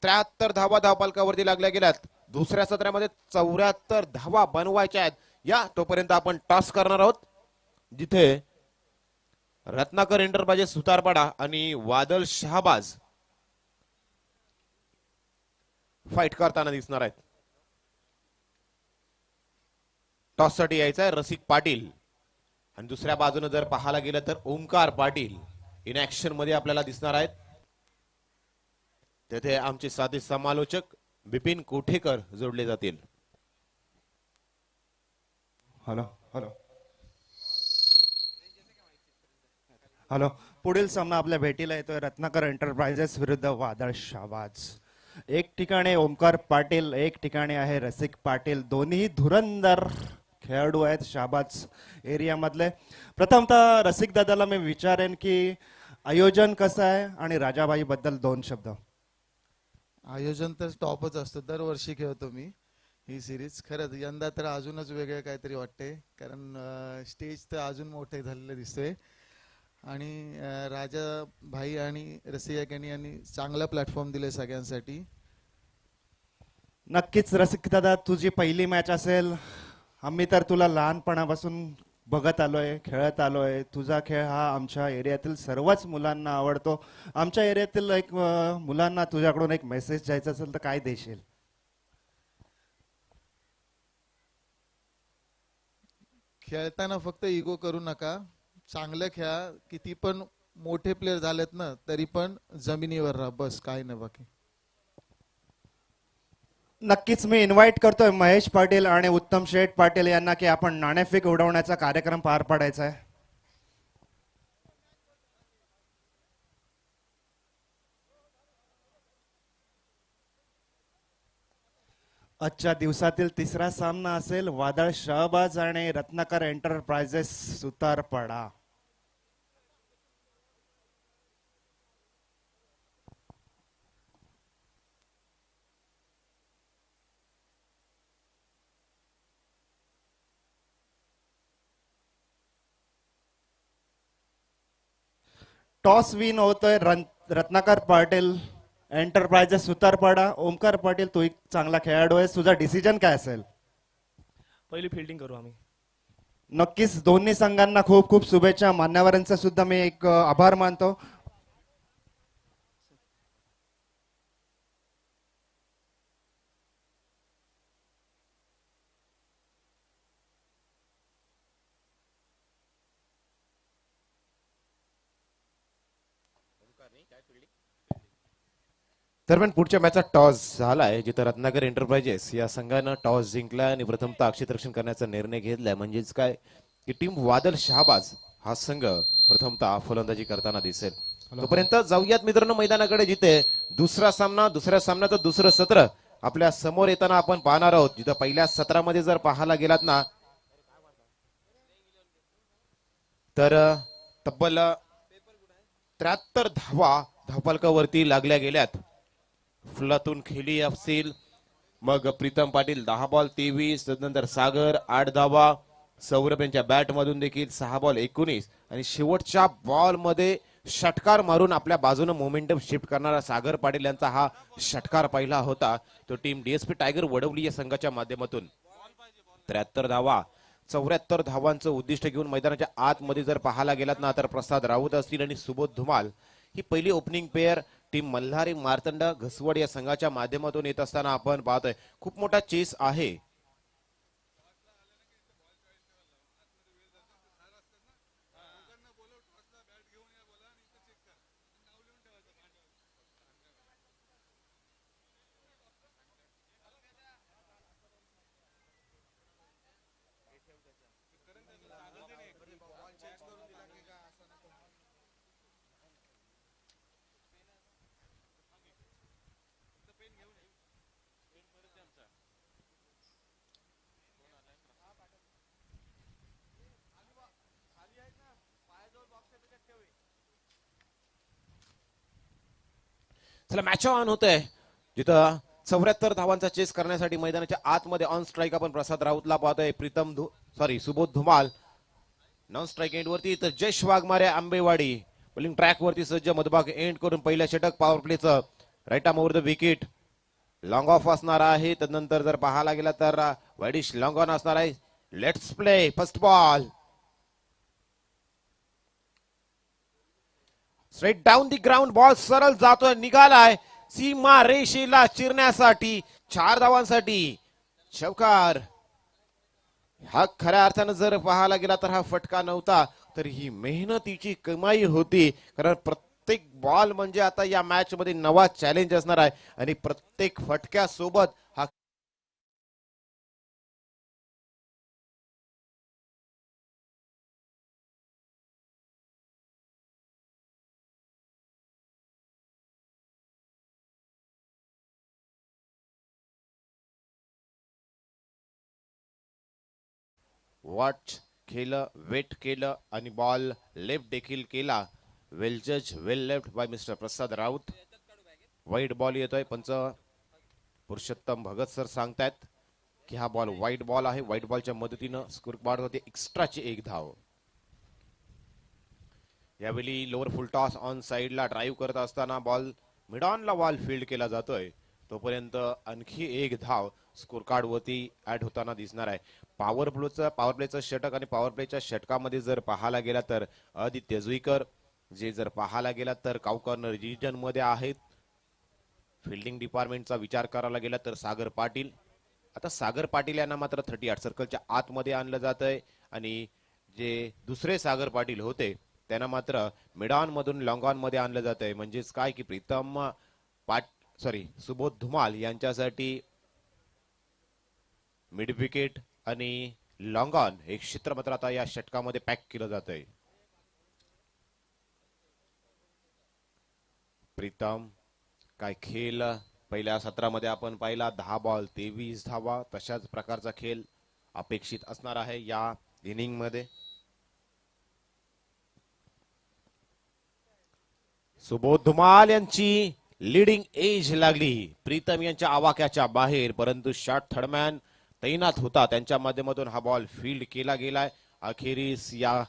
73 धावा धावफलकावरती लागल्या गेल्यात. दुसऱ्या सत्रामध्ये 74 धावा बनवायच्या आहेत. या तोपर्यंत आपण टॉस करणार आहोत, जिथे रत्नाकर एंटरप्राइजेस सुतारपाडा आणि वादल शहाबाज फाईट करताना दिसणार आहेत. टॉस साठी यायचा आहे रसिक पाटील आणि दुसऱ्या बाजूने जर पाहायला गेलं तर ओमकार पाटील इन ऍक्शन मध्ये आपल्याला दिसणार आहेत. तेथे आमचे साथी समालोचक बिपिन कोठेकर जोडले जातील. Hello hello hello. पुढील सामना आपल्या भेटीला येतोय रत्नाकर एंटरप्राइजेस विरुद्ध वादळ शहाबाज. एक ठिकाणी ओमकार पाटील, एक ठिकाणी आहे रसिक पाटील. दोन्ही धुरंधर खेळाडू आहेत शहाबाज एरिया मधले. प्रथमतः रसिक दादाला मी विचारेन की आयोजन कसं आहे आणि राजाबाई बद्दल 2 शब्द. आयोजन तर टॉपच असतं. दरवर्षी खेळतो मी ही सिरीज. खरंच यंदा तर अजूनच वेगळं काहीतरी वाटते, कारण स्टेज तर अजून मोठे झालेले दिसतोय आणि राजा भाई आणि रसिक यांनी चांगला प्लॅटफॉर्म दिले सगळ्यांसाठी. नक्कीच रसिक दादा, तुझी पहिली मॅच असेल आम्ही तर तुला लहानपणापासून बघत आलोय, खेळत आलोय. तुझा खेळ हा आमच्या एरियातील सर्वच मुलांना आवडतो. आमच्या एरियातील एक मुलांना तुझ्याकडून एक मेसेज द्यायचा असेल तर काय देशील? खेळताना फक्त इगो करू नका, चांगलं खेळा. किती पण मोठे प्लेयर झालेत ना तरी पण जमिनीवर राहा, बस काय नाही बाकी. नक्कीच मी इन्व्हाइट करतोय महेश पाटील आणि उत्तम शेठ पाटील यांना की आपण नाणेफेक उडवण्याचा कार्यक्रम पार पाडायचा आहे. आजच्या दिवसातील तिसरा सामना असेल वादळ शहबाज आणि रत्नाकर एंटरप्राइजेस सुतारपाडा. टॉस विन होतोय रत्नाकर पाटील एंटरप्राइजेस सुतारपाडा. ओमकार पाटील, तू एक चांगला खेळाडू आहेस, तुझा डिसिजन काय असेल? पहिली फिल्डिंग करू आम्ही. नक्कीच दोन्ही संघांना खूप खूप शुभेच्छा. मान्यवरांचा सुद्धा मी एक आभार मानतो. दरम्यान पुढच्या मॅचचा टॉस झालाय, जिथं रत्नाकर एंटरप्राइजेस या संघानं टॉस जिंकला आणि प्रथमतः क्षेत्ररक्षण करण्याचा निर्णय घेतलाय. म्हणजेच काय की टीम वादळ शहाबाज हा संघ प्रथमतः फलंदाजी करताना दिसेल. तोपर्यंत जाऊयात मित्रांनो मैदानाकडे, जिथे दुसरा सामना, दुसऱ्या सामन्याचं दुसरं सत्र आपल्या समोर येताना आपण पाहणार आहोत. जिथं पहिल्या सत्रामध्ये जर पाहायला गेलात ना तर तब्बल 73 धावा धावफलकावरती लागल्या गेल्यात. फुलातून खेली अफसील, मग प्रीतम पाटील 10 बॉल 23, त्यानंतर सागर 8 धावा, सौरभ यांच्या बॅट मधून देखील 6 बॉल 19 आणि शेवटच्या बॉल मध्ये षटकार मारून आपल्या बाजूने मोमेंटम शिफ्ट करणारा सागर पाटील यांचा हा षटकार पहिला होता. तो टीम डीएसपी टायगर वडवली या संघाच्या माध्यमातून 73 धावा 74 धावांचं उद्दिष्ट घेऊन मैदानाच्या आतमध्ये जर पाहायला गेलात ना तर प्रसाद राऊत असतील आणि सुबोध धुमाल ही पहिली opening pair team Malhari Martand Ghaswad या संघाच्या माध्यमातून येत असताना आपण पाहतोय. खूप मोठा चेस आहे. चला मॅच ऑन होतंय, जिथं 74 धावांचा चेस करण्यासाठी मैदानाच्या आतमध्ये ऑन स्ट्राईक आपण प्रसाद राऊतला पाहतोय. Subodh Dhumal non strike end वरती, तर जयश वाघमारे आंबेवाडी बॉलिंग ट्रॅक वरती सज्ज. मधभाग एंड करून पहिल्या षटक पॉवर प्लेचं right arm over the wicket long off असणार आहे. त्यानंतर जर पाहायला गेला तर वाईडिश लॉंग ऑन असणार आहे. Let's play first ball straight down the ground. Ball सरळ जातोय, निघालाय सीमा रेषेला चिरण्यासाठी 4 धावांसाठी चौकार. हा खऱ्या अर्थानं जर पाहायला गेला तर हा फटका नव्हता, तर ही मेहनतीची कमाई होती. कारण प्रत्येक बॉल म्हणजे आता या मॅच मध्ये नवा चॅलेंज असणार आहे आणि प्रत्येक फटक्यासोबत हा वॉच केलं, वेट केलं आणि बॉल लेफ्ट देखील केला. वेल जज, वेल लेफ्ट बाय मिस्टर प्रसाद राऊत. वाईट बॉल येतोय. पंच पुरुषोत्तम भगत सर सांगतायत की हा बॉल वाईट बॉल आहे. वाईट बॉलच्या मदतीनं स्कोर बॉर्ड होते एक्स्ट्राची 1 धाव. यावेळी लोअर फुल टॉस ऑन साइडला ड्राईव्ह करत असताना बॉल मिड ऑनला बॉल फील्ड केला जातोय. तोपर्यंत आणखी 1 धाव स्कोर कार्ड वरती ऍड होताना दिसणार आहे. पॉवर प्लेचं षटक आणि पॉवर प्लेच्या षटकामध्ये जर पाहायला गेला तर आदित्य जुईकर जे जर पाहायला गेला तर काउकॉर्नर रिजन मध्ये आहेत. फिल्डिंग डिपार्टमेंटचा विचार करायला गेला तर सागर पाटील. आता सागर पाटील यांना मात्र 38 सर्कलच्या आतमध्ये आणलं जात आहे आणि जे दुसरे सागर पाटील होते त्यांना मात्र मिडॉन मधून लॉंग ऑन मध्ये आणलं जात आहे. म्हणजेच काय की सुबोध धुमाल यांच्यासाठी मिड विकेट आणि लॉंग ऑन एक क्षेत्र मात्र आता या षटकामध्ये पॅक केलं जात आहे. प्रीतम काय खेळ पहिल्या सत्रामध्ये आपण पाहिला 10 बॉल 23 धावा. तशाच प्रकारचा खेळ अपेक्षित असणार आहे या इनिंग मध्ये. सुबोध धुमाल यांची लीडिंग एज लागली प्रीतम यांच्या आवाक्याच्या बाहेर, परंतु शॉट थर्डमॅन तैनात होता त्यांच्या माध्यमातून हा बॉल फील्ड केला गेलाय. अखेरीस या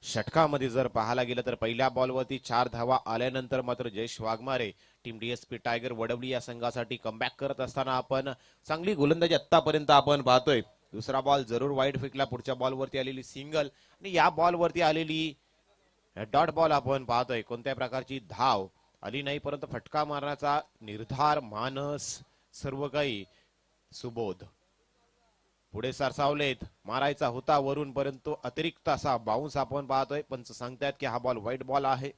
षटकामध्ये जर पाहायला गेलं तर पहिल्या बॉलवरती 4 धावा आल्यानंतर मात्र Jayesh Waghmare team DSP Tiger Wadavali या संघासाठी कमबॅक करत असताना आपण चांगली गोलंदाजी आतापर्यंत आपण पाहतोय. दुसरा बॉल जरूर वाईड फेकला, पुढच्या बॉलवरती आलेली सिंगल आणि या बॉलवरती आलेली डॉट बॉल आपण पाहतोय. कोणत्या प्रकारची धाव आली नाही, परंतु फटका मारण्याचा निर्धार मानस सर्व काही सुबोध पुढे सरसावलेत. मारायचा होता वरून, परंतु अतिरिक्त असा बाउन्स आपण पाहतोय. पंच सांगतायत की हा बॉल वाईड बॉल आहे,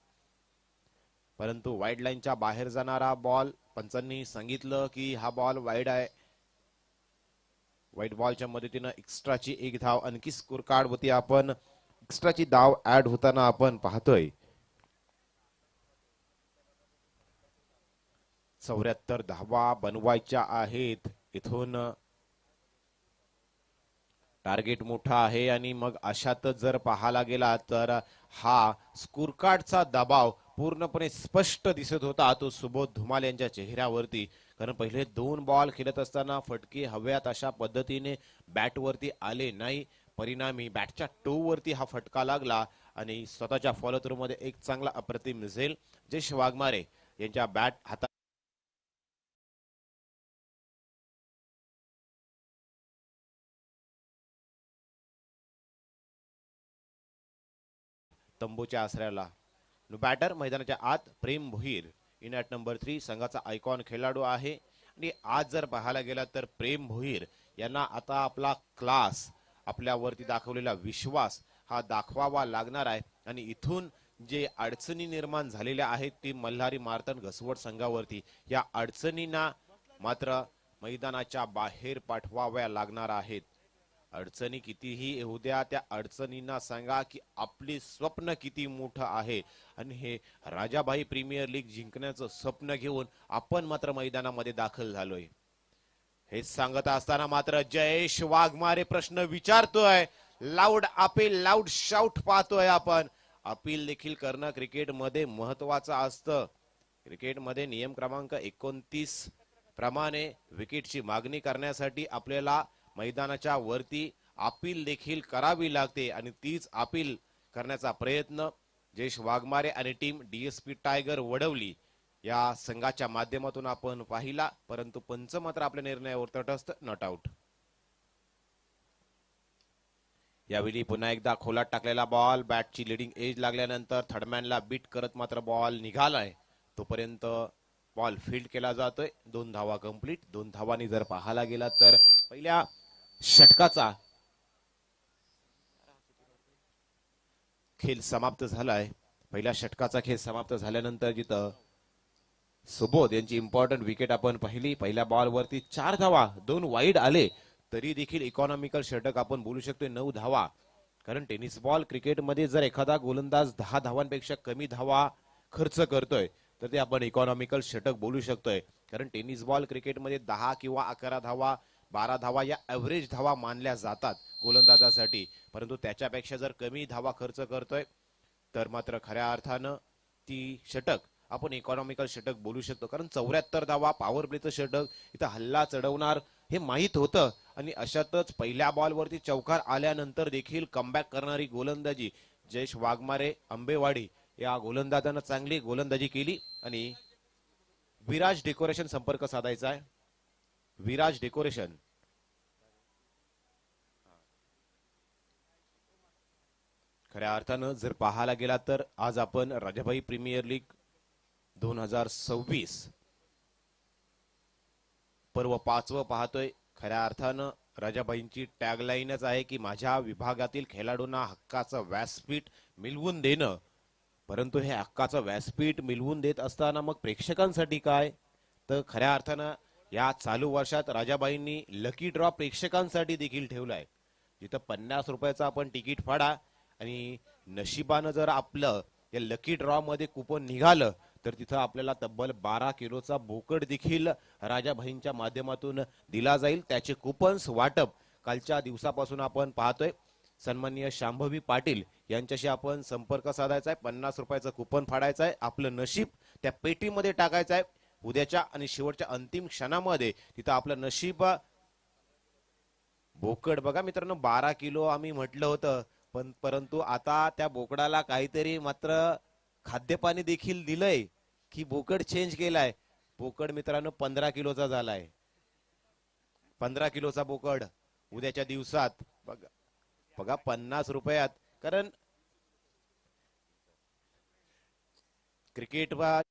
परंतु वाईड लाईनच्या बाहेर जाणारा बॉल पंचांनी सांगितलं की हा बॉल वाईड आहे. वाईड बॉलच्या मदतीनं एक्स्ट्राची एक धाव आणखी स्कोर कार्ड वरती आपण एक्स्ट्राची धाव ऍड होताना आपण पाहतोय. 74 धावा बनवायच्या आहेत. इथून टार्गेट मोठा आहे आणि मग अशातच जर पाहायला गेला तर हा स्कोर कार्डचा दबाव पूर्णपणे स्पष्ट दिसत होता तो सुबोध धुमाल यांच्या चेहऱ्यावरती. कारण पहिले 2 बॉल खेळत असताना फटके हव्यात अशा पद्धतीने बॅटवरती आले नाही. परिणामी बॅटच्या टो वरती हा फटका लागला आणि स्वतःच्या फॉलो थ्रू मध्ये एक चांगला अप्रतिम झेल जयेश वाघमारे यांच्या बॅट हातात तंबूच्या आसऱ्याला. बॅटर मैदानाच्या आत प्रेम भोईर इन ॲट नंबर 3 संघाचा आयकॉन खेळाडू आहे आणि आज जर पाहायला गेला तर प्रेम भोईर यांना आता आपला क्लास आपल्यावरती दाखवलेला विश्वास हा दाखवावा लागणार आहे. आणि इथून जे अडचणी निर्माण झालेल्या आहेत ती मल्हारी मार्तन घसवट संघावरती, या अडचणींना मात्र मैदानाच्या बाहेर पाठवाव्या लागणार आहेत. अडचणी कितीही येऊ द्या, त्या अडचणींना सांगा की आपले स्वप्न किती मोठं आहे आणि हे राजाभाई प्रीमियर लीग जिंकण्याचं स्वप्न घेऊन आपण मात्र मैदानामध्ये दाखल झालोय. हे सांगत असताना मात्र जयेश वाघमारे प्रश्न विचारतोय. लाऊड अपील, लाऊड शाउट पाहतोय आपण. अपील देखील करणं क्रिकेटमध्ये महत्वाचं असतं. क्रिकेटमध्ये नियम क्रमांक 29 प्रमाणे विकेटची मागणी करण्यासाठी आपल्याला मैदानाच्या वरती अपील देखील करावी लागते आणि तीच अपील करण्याचा प्रयत्न जयेश वाघमारे आणि टीम डीएसपी टायगर वडवली या संघाच्या माध्यमातून आपण पाहिला. परंतु पंच मात्र आपल्या निर्णयावर तटस्थ, नॉट आउट. यावेळी पुन्हा एकदा खोलात टाकलेला बॉल, बॅटची लिडिंग एज लागल्यानंतर थर्डमॅनला बीट करत मात्र बॉल निघालाय. तोपर्यंत बॉल फील्ड केला जातोय. 2 धावा कंप्लीट. 2 धावांनी जर पाहायला गेला तर पहिल्या षटकाचा खेळ समाप्त झालाय. पहिल्या षटकाचा खेळ समाप्त झाल्यानंतर जिथं सुबोध यांची इम्पॉर्टंट विकेट आपण पाहिली. पहिल्या बॉल वरती 4 धावा, 2 वाईड आले तरी देखील इकॉनॉमिकल षटक आपण बोलू शकतोय. 9 धावा, कारण टेनिस बॉल क्रिकेटमध्ये जर एखादा गोलंदाज 10 धावांपेक्षा कमी धावा खर्च करतोय तर ते आपण इकॉनॉमिकल षटक बोलू शकतोय. कारण टेनिस बॉल क्रिकेटमध्ये 10 किंवा 11 धावा, 12 धावा या एव्हरेज धावा मानल्या जातात गोलंदाजासाठी. परंतु त्याच्यापेक्षा जर कमी धावा खर्च करतोय तर मात्र खऱ्या अर्थानं ती षटक आपण इकॉनॉमिकल षटक बोलू शकतो. कारण 74 धावा पॉवर प्लेचं षटक इथं हल्ला चढवणार हे माहीत होतं आणि अशातच पहिल्या बॉलवरती चौकार आल्यानंतर देखील कमबॅक करणारी गोलंदाजी जयेश वाघमारे आंबेवाडी या गोलंदाजानं चांगली गोलंदाजी केली. आणि विराज डेकोरेशन संपर्क साधायचा आहे. विराज डेकोरेशन खऱ्या अर्थानं जर पाहायला गेला तर आज आपण राजाभाई प्रीमियर लीग 2026 पर्व 5वं पाहतोय. खऱ्या अर्थानं राजाबाईंची टॅगलाईनच आहे की माझ्या विभागातील खेळाडूंना हक्काचं व्यासपीठ मिळवून देणं. परंतु हे हक्काचं व्यासपीठ मिळवून देत असताना मग प्रेक्षकांसाठी काय? तर खऱ्या अर्थानं या चालू वर्षात राजाबाईंनी लकी ड्रॉ प्रेक्षकांसाठी देखील ठेवलाय. जिथं 50 रुपयाचं आपण तिकीट फाडा आणि नशिबानं जर आपलं या लकी ड्रॉ मध्ये कुपन निघालं तर तिथं आपल्याला तब्बल 12 किलोचा बोकड देखील राजाभाईंच्या माध्यमातून दिला जाईल. त्याचे कुपन्स वाटप कालच्या दिवसापासून आपण पाहतोय. सन्माननीय शांभवी पाटील यांच्याशी आपण संपर्क साधायचा आहे. 50 रुपयाचं कुपन फाडायचं आहे. आपलं नशीब त्या पेटीमध्ये टाकायचं आहे. उद्याच्या आणि शेवटच्या अंतिम क्षणामध्ये तिथं आपलं नशीब बोकड बघा मित्रांनो 12 किलो आम्ही म्हटलं होतं पण परंतु आता त्या बोकडाला काहीतरी मात्र खाद्यपाणी देखील दिलंय की बोकड चेंज केलाय. बोकड मित्रांनो 15 किलोचा झालाय. 15 किलोचा बोकड उद्याच्या दिवसात बघा बघा 50 रुपयात. कारण क्रिकेट वा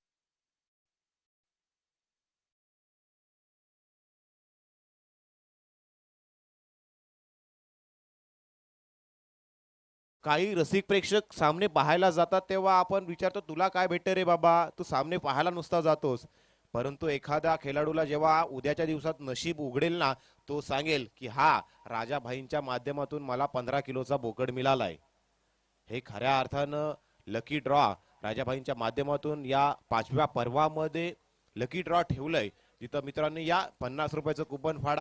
काही रसिक प्रेक्षक सामने पाहायला जातात तेव्हा आपण विचारतो तुला काय भेटते रे बाबा, तू सामने पाहायला नुसता जातोस. परंतु एखाद्या खेळाडूला जेव्हा उद्याच्या दिवसात नशीब उघडेल ना तो सांगेल की हा राजाभाईंच्या माध्यमातून मला 15 किलोचा बोकड मिळालाय. हे खऱ्या अर्थानं लकी ड्रॉ राजाभाईंच्या माध्यमातून या 5व्या पर्वामध्ये लकी ड्रॉ ठेवलंय. तिथं मित्रांनो या 50 रुपयाचं कुपन फाडा.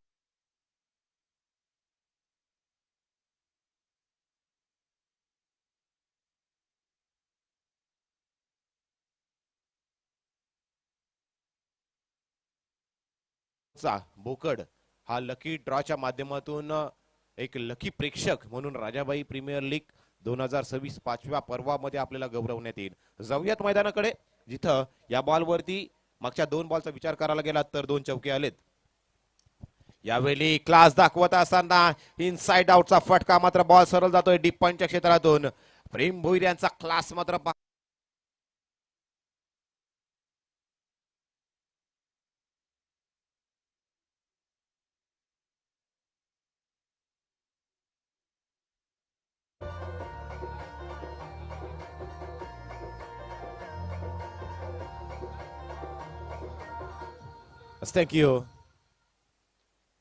बोकड हा लकी ड्रॉच्या माध्यमातून एक लकी प्रेक्षक म्हणून राजाबाई प्रीमियर लीग 2026 5व्या पर्वामध्ये आपल्याला गौरवण्यात येईल. जाऊयात मैदानाकडे जिथं या बॉलवरती मागच्या 2 बॉलचा विचार करायला गेला तर 2 चौके आलेत. यावेळी क्लास दाखवत असताना इनसाइड आउटचा फटका मात्र बॉल सरळ जातोय डीप पॉइंटच्या क्षेत्रातून. प्रेम भोईर यांचा क्लास मात्र थँक्यू.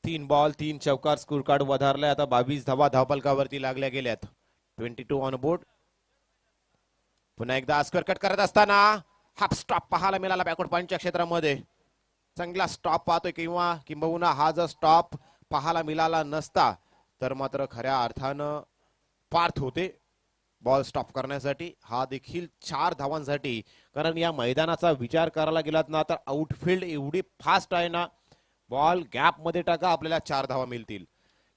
3 बॉल 3 चौकार स्कोर कार्ड वधारलाय. आता 22 धावा धावफलकावरती लागल्या गेल्यात. 22 ऑन बोर्ड. पुन्हा एकदा स्क्वेअर कट करत असताना हाफ स्टॉप पाहायला मिळाला बॅकवर्ड पॉइंटच्या क्षेत्रामध्ये. चांगला स्टॉप पाहतोय किंबहुना हा जर स्टॉप पाहायला मिळाला नसता तर मात्र खऱ्या अर्थानं पार्थ होते बॉल स्टॉप करण्यासाठी. हा देखील 4 धावांसाठी. कारण या मैदानाचा विचार करायला गेलात ना तर आउटफील्ड एवढी फास्ट आहे ना बॉल गॅप मध्ये टाका आपल्याला 4 धावा मिळतील.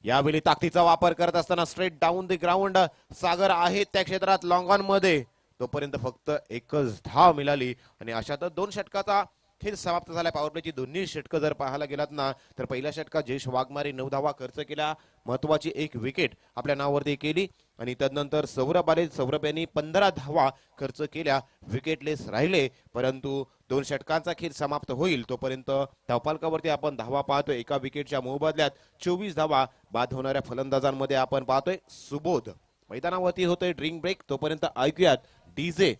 यावेळी ताकदीचा वापर करत असताना स्ट्रेट डाऊन द ग्राउंड सागर आहे त्या क्षेत्रात लॉंग ऑन मध्ये. तोपर्यंत फक्त एकच धाव मिळाली आणि अशातच 2 षटकाचा खेळ समाप्त झाला. पॉवर प्लेची दोन्ही षटकं जर पाहायला गेलात ना तर पहिल्या षटकात जयेश वाघमारे 9 धावा खर्च केल्या. महत्वाची एक विकेट आपल्या नावावरती केली आणि तदनंतर सौरभ यांनी 15 धावा खर्च केल्या. विकेटलेस राहिले. परंतु 2 षटकांचा खेळ समाप्त होईल तोपर्यंत धावफलकावरती आपण धावा पाहतोय. एका विकेटच्या मोबदल्यात 24 धावा बाद होणाऱ्या फलंदाजांमध्ये आपण पाहतोय सुबोध. मैदानावरती होतोय ड्रिंक ब्रेक. तोपर्यंत ऐकूयात डीजे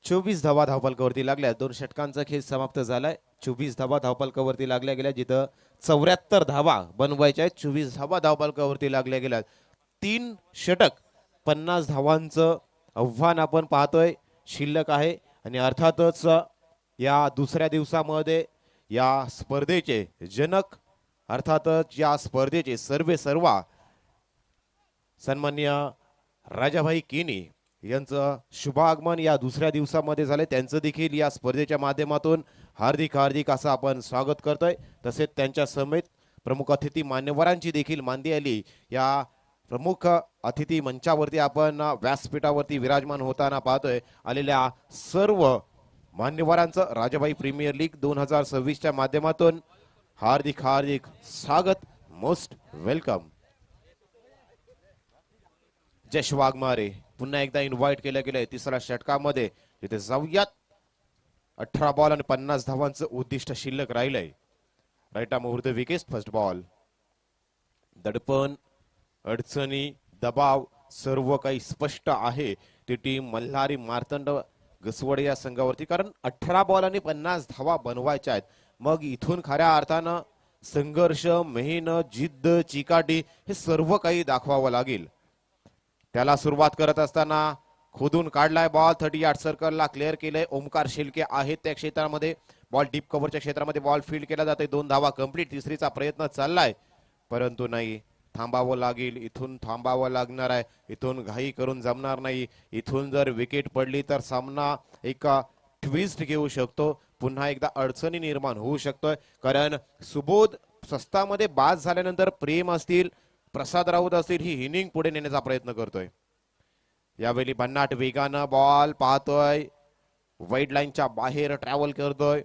24 धावा धावफलकावरती लागल्या. 2 षटकांचा खेळ समाप्त झालाय. 24 धावा धावफलकावरती लागल्या गेल्या, जिथं 74 धावा बनवायच्या आहेत. 24 धावा धावफलकावरती लागल्या गेल्या. 3 षटक 50 धावांचं आव्हान आपण पाहतोय शिल्लक आहे. आणि अर्थातच या दुसऱ्या दिवसामध्ये या स्पर्धेचे जनक, अर्थातच या स्पर्धेचे सर्वा सन्माननीय राजाभाई केनी यांचं शुभागमन या दुसऱ्या दिवसामध्ये झाले. त्यांचं देखील या स्पर्धेच्या माध्यमातून हार्दिक हार्दिक असं आपण स्वागत करतोय. तसेच त्यांच्या समेत प्रमुख अतिथी मान्यवरांची देखील मांदी आली. या प्रमुख अतिथी मंचावरती आपण व्यासपीठावरती विराजमान होताना पाहतोय. आलेल्या सर्व मान्यवरांचं राजाभाई प्रीमियर लीग 2026च्या माध्यमातून हार्दिक हार्दिक स्वागत. Most welcome. जश वाघमारे पुन्हा एकदा इन्व्हाइट केलं गेलंय तिसऱ्या षटकामध्ये, तिथे जाऊयात. 18 बॉल आणि 50 धावांचं उद्दिष्ट शिल्लक राहिलंय. Right arm over the wicket. First ball. दडपण, अडचणी, दबाव सर्व काही स्पष्ट आहे ती टीम मल्हारी मार्तंड गसवडे या संघावरती. कारण 18 बॉल आणि 50 धावा बनवायच्या आहेत. मग इथून खऱ्या अर्थानं संघर्ष, मेहनत, जिद्द, चिकाटी हे सर्व काही दाखवावं लागेल. त्याला सुरुवात करत असताना खोदून काढलाय बॉल. 30 यार्ड सर्कलला क्लिअर केलंय. ओमकार शेलके आहेत त्या क्षेत्रामध्ये. बॉल डीप कव्हरच्या क्षेत्रामध्ये बॉल फील्ड केला जातोय. 2 धावा कंप्लीट. तिसरीचा प्रयत्न चाललाय परंतु नाही. थांबावं लागेल. इथून थांबावं लागणार आहे. इथून घाई करून जमणार नाही. इथून जर विकेट पडली तर सामना एक ट्विस्ट घेऊ शकतो. पुन्हा एकदा अडचणी निर्माण होऊ शकतोय. कारण सुबोध स्वस्तामध्ये बाद झाल्यानंतर प्रेम असतील, प्रसाद राऊत असतील, ही इनिंग पुढे नेण्याचा प्रयत्न करतोय. यावेळी भन्नाट वेगानं बॉल पाहतोय. वाईड लाईनच्या बाहेर ट्रॅव्हल करतोय.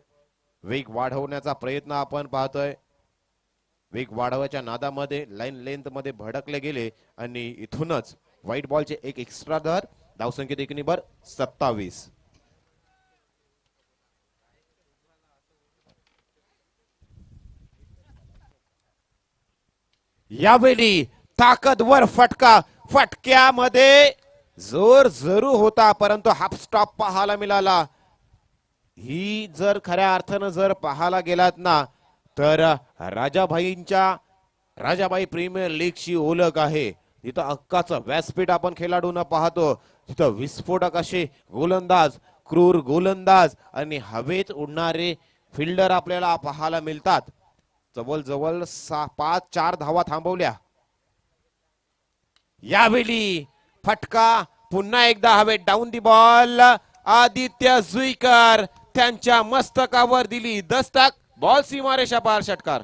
वेग वाढवण्याचा प्रयत्न आपण पाहतोय. वेग वाढवायच्या नादामध्ये लाईन लेंथ मध्ये भडकले गेले आणि इथूनच व्हाईट बॉलचे एक एक्स्ट्रा दर. धावसंख्येत एक निबर 27. यावेळी ताकदवर फटका. फटक्यामध्ये जोर जरूर होता परंतु हाफ स्टॉप पाहायला मिळाला. ही जर खऱ्या अर्थानं जर पाहायला गेलात ना तर राजाभाई प्रीमियर लीगची ओळख आहे. तिथं हक्काचं व्यासपीठ आपण खेळाडूंना पाहतो. तिथं विस्फोटक असे गोलंदाज, क्रूर गोलंदाज आणि हवेत उडणारे फिल्डर आपल्याला पाहायला मिळतात. जवळजवळ 4 धावा थांबवल्या. यावेळी फटका पुन्हा एकदा हवेत. Down the ball. Aditya Juikar त्यांच्या मस्तकावर दिली दस्तक. बॉल सीमारेषा पार. षटकार.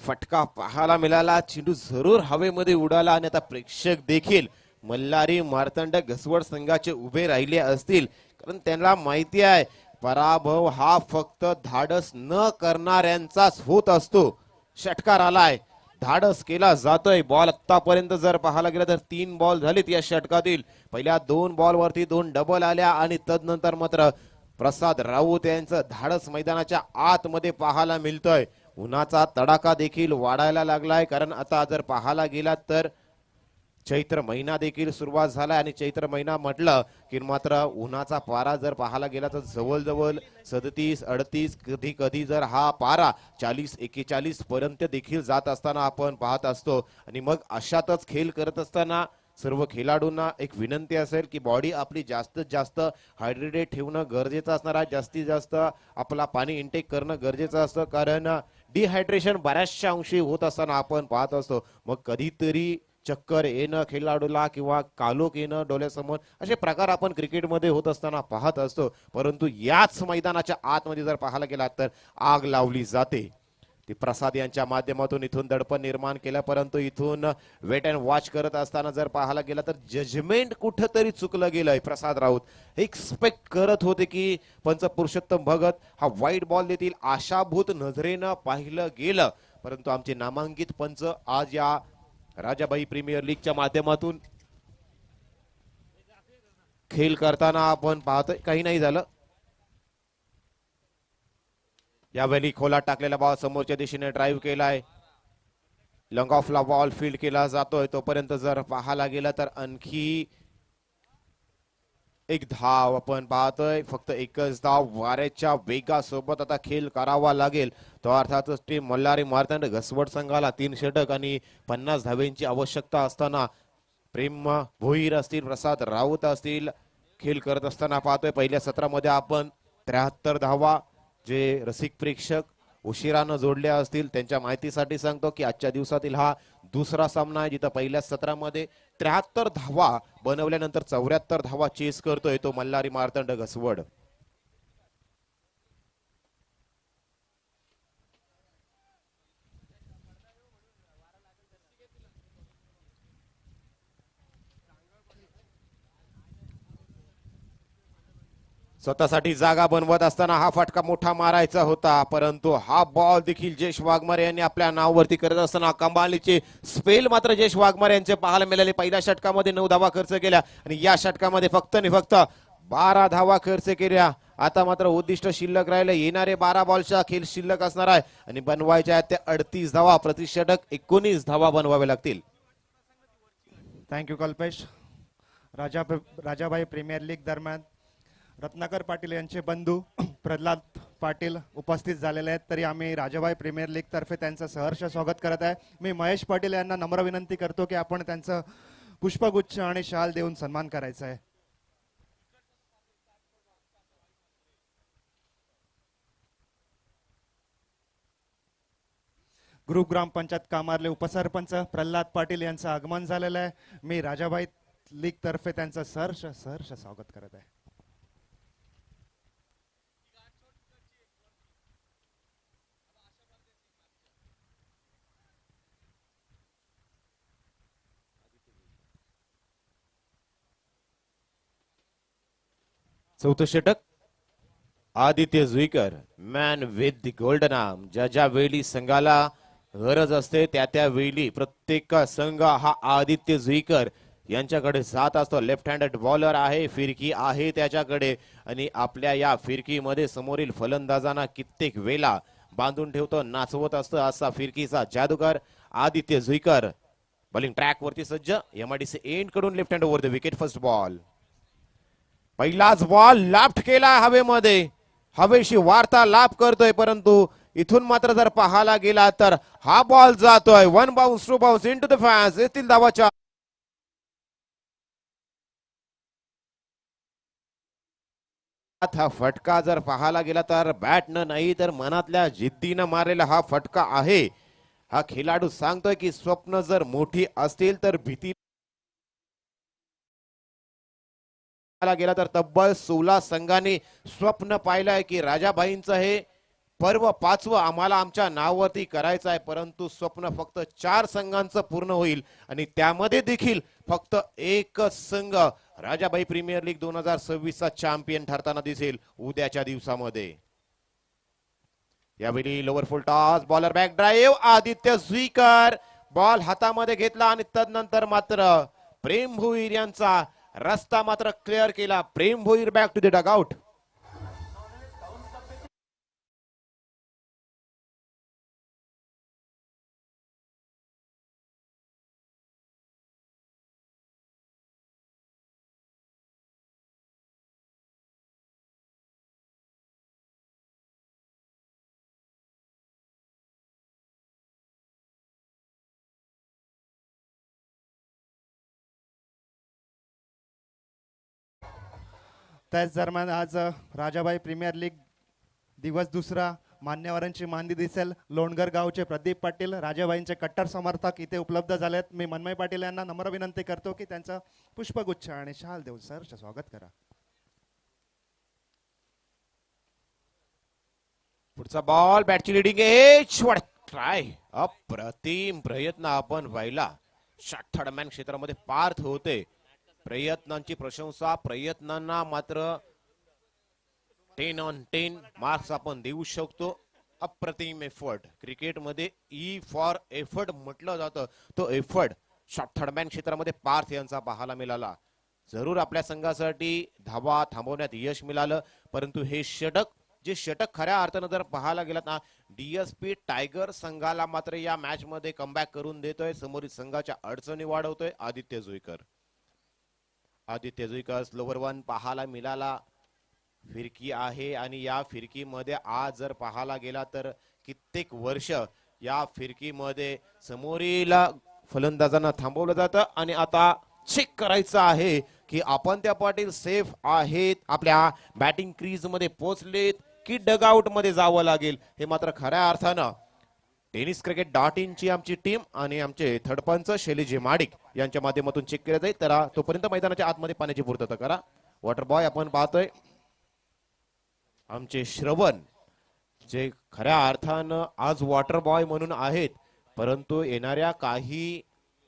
फटका पाहायला मिळाला. चेंडू जरूर हवेमध्ये उडाला आणि आता प्रेक्षक देखील मल्हारी मार्तंड घसवड संघाचे उभे राहिले असतील. कारण त्यांना माहिती आहे पराभव हा फक्त धाडस न करणाऱ्यांचाच होत असतो. षटकार आलाय. धाडस केला जातोय. बॉल आतापर्यंत जर पाहायला गेला तर 3 बॉल झालेत या षटकातील. पहिल्या 2 बॉल वरती 2 डबल आल्या आणि तदनंतर मात्र प्रसाद राऊत यांचं धाडस मैदानाच्या आतमध्ये पाहायला मिळतोय. उन्हाचा तडाखा देखील वाढायला लागलाय. कारण आता जर पाहायला गेला तर चैत्र महिना देखील सुरुवात झाला आणि चैत्र महिना म्हटलं की मात्र उन्हाचा पारा जर पाहायला गेला तर जवळजवळ 37-38 कधी कधी जर हा पारा 40-41 पर्यंत देखील जात असताना आपण पाहत असतो. आणि मग अशातच खेळ करत असताना सर्व खेळाडूंना एक विनंती असेल की बॉडी आपली जास्तीत जास्त हायड्रेटेड ठेवणं गरजेचं असणार आहे. जास्तीत जास्त आपला पाणी इंटेक करणं गरजेचं असतं. कारण डिहायड्रेशन बऱ्याचशा अंशी होत असताना आपण पाहत असतो. मग कधीतरी चक्कर येणं खेळाडूला किंवा कालोख येणं डोळ्यासमोर असे प्रकार आपण क्रिकेटमध्ये होत असताना पाहत असतो. परंतु याच मैदानाच्या आतमध्ये जर पाहायला गेला तर आग लावली जाते. ती प्रसाद यांच्या माध्यमातून इथून दडपण निर्माण केलं. परंतु इथून वेट अँड वॉच करत असताना जर पाहायला गेला तर जजमेंट कुठंतरी चुकलं गेलंय. प्रसाद राऊत एक्सपेक्ट करत होते की पंच पुरुषोत्तम भगत हा वाईट बॉल देतील. आशाभूत नजरेनं पाहिलं गेलं. परंतु आमचे नामांकित पंच आज या राजाभाई प्रीमियर लीगच्या माध्यमातून खेळ करताना आपण पाहतोय काही नाही झालं. यावेळी खोलात टाकलेला बॉल समोरच्या दिशेने ड्राईव्ह केलाय. लॉंग ऑफला बॉल फील्ड केला जातोय. तोपर्यंत जर पाहायला गेला तर आणखी एक धाव आपण पाहतोय. फक्त एकच धाव. वाऱ्याच्या वेगासोबत आता खेळ करावा लागेल. तो अर्थातच टीम मल्हारी मार्तंड घसवड संघाला 3 षटक आणि 50 धावेंची आवश्यकता असताना प्रेम भोईर असतील, प्रसाद राऊत असतील, खेळ करत असताना पाहतोय. पहिल्या सत्रामध्ये आपण 73 धावा जे रसिक प्रेक्षक उशिरानं जोडल्या असतील त्यांच्या माहितीसाठी सांगतो की आजच्या दिवसातील हा दुसरा सामना आहे जिथं पहिल्या सत्रामध्ये 73 धावा बनवल्यानंतर 74 धावा चेस करतोय तो मल्हारी मार्तंड घसवड. स्वतःसाठी जागा बनवत असताना हा फटका मोठा मारायचा होता, परंतु हा बॉल देखील जयेश वाघमारे यांनी आपल्या नावावरती करत असताना कमालीचे स्पेल मात्र जयेश वाघमारे यांचे पाहायला मिळाले. पहिल्या षटकामध्ये 9 धावा खर्च केल्या आणि या षटकामध्ये फक्त आणि फक्त 12 धावा खर्च केल्या. आता मात्र उद्दिष्ट शिल्लक राहिले. येणारे 12 बॉलचा खेळ शिल्लक असणार आहे आणि बनवायच्या आहेत त्या 38 धावा. प्रति षटक 19 धावा बनवाव्या लागतील. Thank you Kalpesh. Rajabhai premier league दरम्यान रत्नाकर पाटील यांचे बंधू प्रल्हाद पाटील उपस्थित झालेले आहेत. तरी आम्ही राजाभाई प्रीमियर लीग तर्फे त्यांचं सहर्ष स्वागत करत आहे. मी महेश पाटील यांना नम्र विनंती करतो की आपण त्यांचं पुष्पगुच्छ आणि शाल देऊन सन्मान करायचा आहे. ग्रुप ग्रामपंचायत कामारले उपसरपंच प्रल्हाद पाटील यांचं आगमन झालेलं आहे. मी राजाभाई लीग तर्फे त्यांचं सहर्ष स्वागत करत आहे. चौथं षटक Aditya Juikar man with the golden arm. ज्या वेळी संघाला गरज असते त्या वेळी प्रत्येक संघ हा आदित्य जुईकर यांच्याकडे जात असतो. लेफ्ट हँडेड बॉलर आहे, फिरकी आहे त्याच्याकडे आणि आपल्या या फिरकीमध्ये समोरील फलंदाजांना कित्येक वेळा बांधून ठेवतो, नाचवत असतो असा फिरकीचा जादूगर आदित्य जुईकर. बॉलिंग ट्रॅक वरती सज्ज. एमआयडीसी एंड कडून left hand over the wicket. First ball. पहिलाच बॉल लाफ्ट केला हवेमध्ये. हवेशी वार्ता लाभ करतोय, परंतु इथून मात्र जर पाहायला गेला तर हा बॉल जातोय 1 bounce 2 bounce into the fans. येथील धावाच्या हा फटका जर पाहायला गेला तर बॅटनं नाही तर मनातल्या जिद्दीनं मारलेला हा फटका आहे. हा खेळाडू सांगतोय की स्वप्न जर मोठी असतील तर भीती गेला तर तब्बल 16 संघांनी स्वप्न पाहिलंय की राजाभाईंचं हे पर्व 5वं आम्हाला आमच्या नावावरती करायचं आहे, परंतु स्वप्न फक्त 4 संघांचं पूर्ण होईल आणि त्यामध्ये देखील फक्त एकच संघ राजाभाई प्रीमियर लीग 2026 चा चॅम्पियन ठरताना दिसेल उद्याच्या दिवसामध्ये. यावेळी लोअर फुल toss, bowler back drive. Aditya Juikar ball हातामध्ये घेतला आणि तदनंतर मात्र प्रेम भोईर यांचा रस्ता मात्र क्लिअर केला. Prem Bhoir back to the dugout. त्याच दरम्यान आज राजाभाई प्रीमियर लीग दिवस दुसरा मान्यवरांची मांदी दिसेल. लोणगर गावचे प्रदीप पाटील राजाभाईंचे कट्टर समर्थक इथे उपलब्ध झालेत. मी मनमय पाटील यांना नम्र विनंती करतो की त्यांचा पुष्पगुच्छ आणि शाल देऊन सहर्ष स्वागत करा. पुढचा बॉल बॅटची लिडिंग आहे. ट्राय अप्रतिम प्रयत्न आपण पाहिला. शॉट थर्ड मॅन क्षेत्रामध्ये पार्थ होते. प्रयत्नांची प्रशंसा. प्रयत्नांना मात्र 10 on 10 मार्क्स आपण देऊ शकतो. अप्रतिम एफर्ट. क्रिकेटमध्ये ई फॉर एफर्ट म्हटलं जातं. तो एफर्ट शॉट थर्ड मॅन क्षेत्रामध्ये पार्थ यांचा पाहायला मिळाला. जरूर आपल्या संघासाठी धावा थांबवण्यात यश मिळालं, परंतु हे षटक खऱ्या अर्थानं जर पाहायला गेलात ना, डीएसपी टायगर संघाला मात्र या मॅच मध्ये कमबॅक करून देतोय. समोरील संघाच्या अडचणी वाढवतोय आदित्य जुईकर स्लोवर वन पाहायला मिळाला. फिरकी आहे आणि या फिरकीमध्ये आज जर पाहायला गेला तर कित्येक वर्ष या फिरकीमध्ये समोरील फलंदाजांना थांबवलं जातं आणि आता चेक करायचं आहे की आपण त्या पाटील सेफ आहेत, आपल्या बॅटिंग क्रीज मध्ये पोहोचलेत की डगआउट मध्ये जावं लागेल. हे मात्र खऱ्या अर्थानं tenniscricket.in ची आमची टीम आणि आमचे थर्ड पंच शैलेजी माडिक यांच्या माध्यमातून चेक केलं जाईल. तर तोपर्यंत मैदानाच्या आतमध्ये पाण्याची पूर्तता करा. वॉटर बॉय आपण पाहतोय आमचे श्रवण, जे खऱ्या अर्थानं आज वॉटर बॉय म्हणून आहेत, परंतु येणाऱ्या काही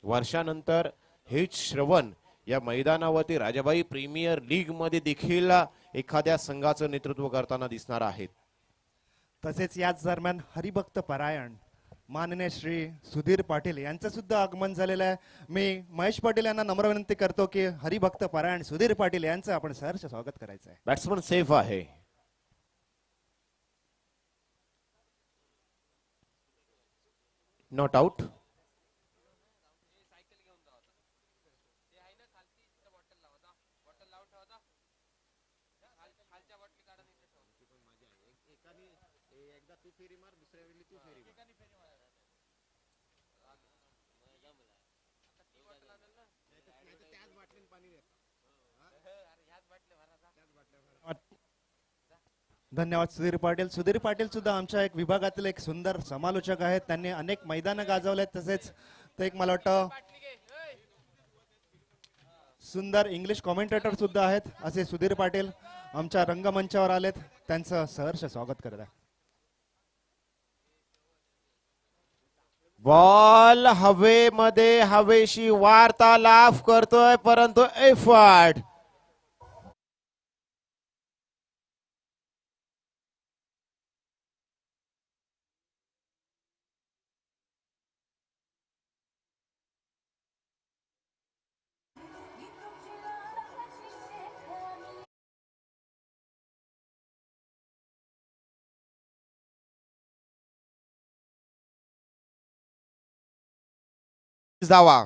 वर्षानंतर हेच श्रवण या मैदानावरती राजाबाई प्रीमियर लीग मध्ये देखील एखाद्या संघाचं नेतृत्व करताना दिसणार आहेत. तसेच याच दरम्यान हरिभक्त परायण माननीय श्री सुधीर पाटील यांचं सुद्धा आगमन झालेलं आहे. मी महेश पाटील यांना नम्र विनंती करतो की हरिभक्त परायण सुधीर पाटील यांचं आपण सहर्ष स्वागत करायचं आहे. बॅट्समन सेफ आहे. Not out. धन्यवाद सुधीर पाटील. सुधीर पाटील सुद्धा आमच्या एक विभागातील एक सुंदर समालोचक आहेत. त्यांनी अनेक मैदानं गाजवलेत. तसेच ते एक मला वाटतं सुंदर इंग्लिश कॉमेंटेटर सुद्धा आहेत. असे सुधीर पाटील आमच्या रंगमंचावर आलेत, त्यांचं सहर्ष स्वागत करत आहे. बॉल हवेमध्ये हवेशी वार्तालाप करतोय, परंतु एफर्ट धावा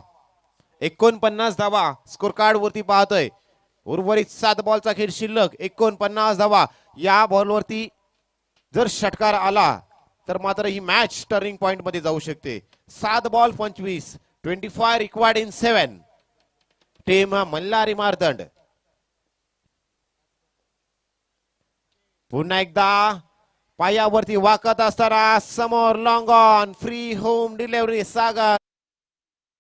49 धावा स्कोर कार्ड वरती पाहतोय. उर्वरित 7 बॉलचा खेळ शिल्लक. 49 धावा. या बॉलवरती जर षटकार आला तर मात्र ही मॅच टर्निंग पॉइंट मध्ये जाऊ शकते. 7 ball 25, 25 required in 7. Team Malhari Martand पुन्हा एकदा पायावरती वाकत असताना समोर long on free home delivery. Sagar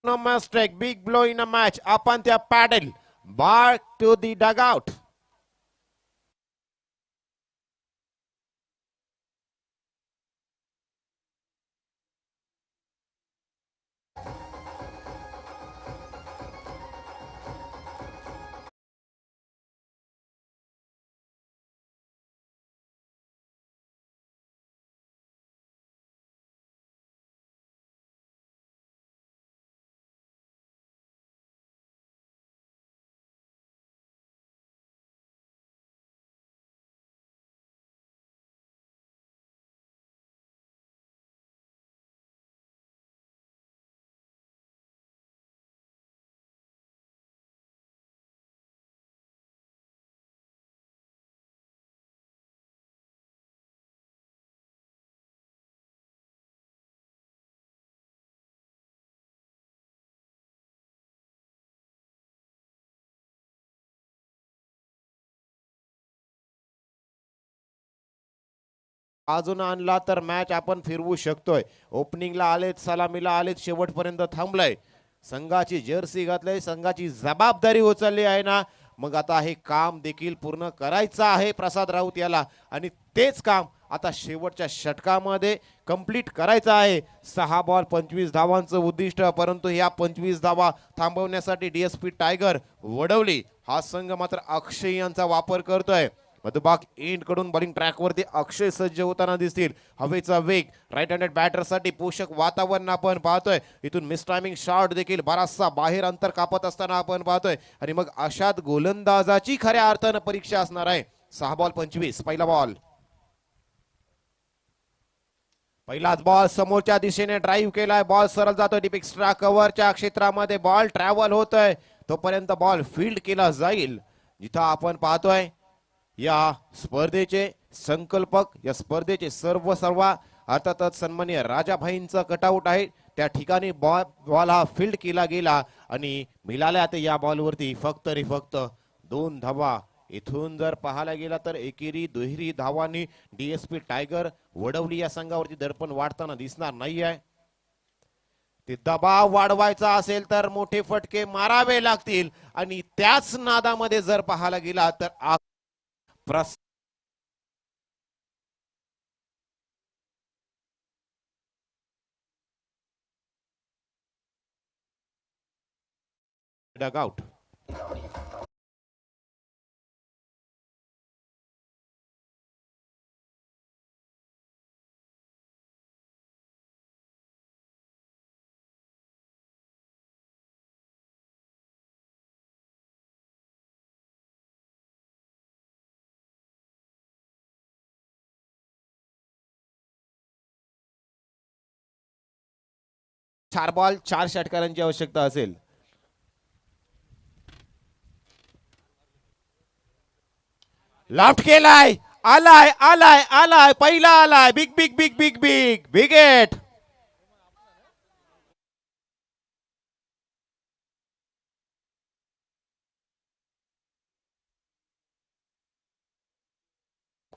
no mistake, big blow in a match. Apantya paddle back to the dugout. अजून आणला तर मॅच आपण फिरवू शकतोय. ओपनिंगला आलेत, सलामीला आलेत, शेवटपर्यंत थांबलाय. संघाची जर्सी घातलाय, संघाची जबाबदारी उचलली आहे ना, मग आता हे काम देखील पूर्ण करायचं आहे प्रसाद राऊत याला आणि तेच काम आता शेवटच्या षटकामध्ये कंप्लीट करायचं आहे. 6 बॉल 25 धावांचं उद्दिष्ट, परंतु या 25 धावा थांबवण्यासाठी डीएसपी टायगर वडवली हा संघ मात्र अक्षय यांचा वापर करतोय. मधुबाग एंड कडून बॉलिंग ट्रॅक वरती अक्षय सज्ज होताना दिसतील. हवेचा वेग राईट हँडेड बॅटर साठी पोषक वातावरण आपण पाहतोय. इथून मिस टायमिंग शॉट देखील बराचसा बाहेर अंतर कापत असताना आपण पाहतोय. आणि मग अशात गोलंदाजाची खऱ्या अर्थानं परीक्षा असणार आहे. 6 बॉल 25 पहिला बॉल. पहिलाच बॉल समोरच्या दिशेने ड्राईव्ह केलाय. बॉल सरळ जातोय डीप एक्स्ट्रा कव्हरच्या क्षेत्रामध्ये बॉल ट्रॅव्हल होतोय. तोपर्यंत बॉल फील्ड केला जाईल. जिथं आपण पाहतोय या स्पर्धेचे संकल्पक, या स्पर्धेचे सर्व अर्थातच सन्माननीय राजाभाईंचं कटआउट आहे. त्या ठिकाणी बॉल हा फील्ड केला गेला आणि मिळाल्या या बॉलवरती फक्त रे फक्त 2 धावा. इथून जर पाहायला गेला तर एकेरी दुहेरी धावांनी डीएसपी टायगर वडवली या संघावरती दडपण वाढताना दिसणार नाही आहे. ते दबाव वाढवायचा असेल तर मोठे फटके मारावे लागतील आणि त्याच नादामध्ये जर पाहायला गेला तर डगआउट. 4 बॉल 4 षटकारांची आवश्यकता असेल. लाफ्ट केलाय. आलाय आलाय आलाय पहिला आलाय. Big big big big big wicket.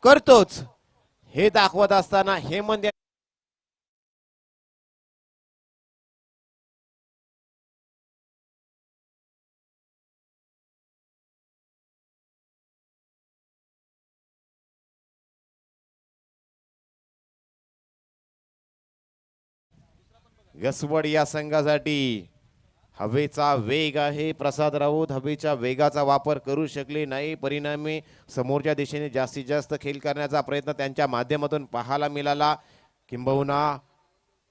करतोच हे दाखवत असताना हेमंत गसवड या संघासाठी हवेचा वेग आहे. प्रसाद राऊत हवेच्या वेगाचा वापर करू शकले नाही. परिणामी समोरच्या दिशेने जास्तीत जास्त खेळ करण्याचा प्रयत्न त्यांच्या माध्यमातून पाहायला मिळाला. किंबहुना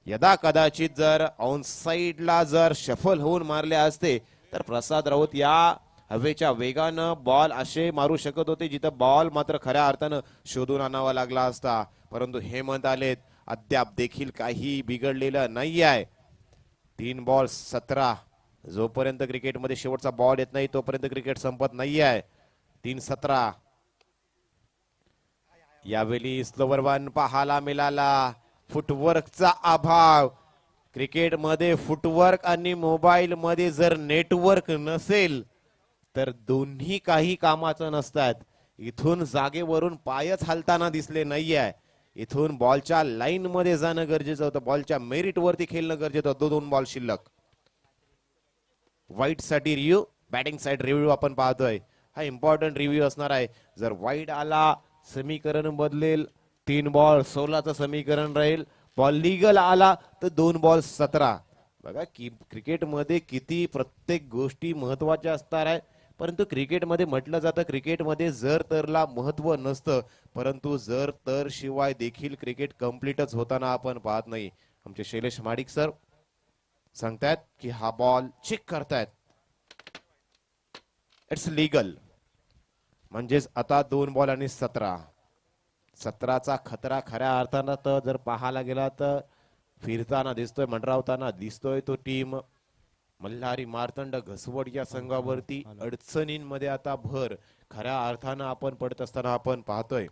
यदा कदाचित जर ऑन साइडला जर शफल होऊन मारले असते तर प्रसाद राऊत या हवेच्या वेगानं बॉल असे मारू शकत होते जिथं बॉल मात्र खऱ्या अर्थानं शोधून आणावा लागला असता. परंतु हेमंत आलेत. अद्याप देखील काही बिघडलेलं नाही आहे. 3 बॉल 17. जोपर्यंत क्रिकेटमध्ये शेवटचा बॉल येत नाही तोपर्यंत क्रिकेट संपत नाही आहे. 3-17. यावेळी स्लोवर वन पाहायला मिळाला. फुटवर्कचा अभाव. क्रिकेटमध्ये फुटवर्क आणि मोबाईल मध्ये जर नेटवर्क नसेल तर दोन्ही काही कामाचं नसतात. इथून जागेवरून पायच हलताना दिसले नाहीये. इथून बॉलच्या लाईन मध्ये जाणं गरजेचं होतं. बॉलच्या मेरिट वरती खेळणं गरजेचं होतं. 2 बॉल शिल्लक. वाईट साठी रिव्ह्यू, बॅटिंग साइड रिव्ह्यू आपण पाहतोय. हा इम्पॉर्टंट रिव्ह्यू असणार आहे. जर वाईट आला समीकरण बदलेल. 3 बॉल 16चं समीकरण राहील. बॉल लिगल आला तर 2 बॉल 17. बघा की क्रिकेटमध्ये किती प्रत्येक गोष्टी महत्वाच्या असणार आहे. परंतु क्रिकेटमध्ये म्हटलं जातं क्रिकेटमध्ये जर तरला महत्व नसतं परंतु जर तर शिवाय देखील क्रिकेट कम्प्लीटच होताना आपण पाहत नाही. आमचे शैलेश माडिक सर सांगतायत की हा बॉल चेक करतायत. It's legal. म्हणजेच आता 2 बॉल आणि 17. 17चा खतरा खऱ्या अर्थानं तर जर पाहायला गेला तर फिरताना दिसतोय, मंडरावताना दिसतोय तो टीम मल्हारी मार्तंड घसवड या संघावरती. अडचणींमध्ये आता भर खऱ्या अर्थानं आपण पडत असताना आपण पाहतोय.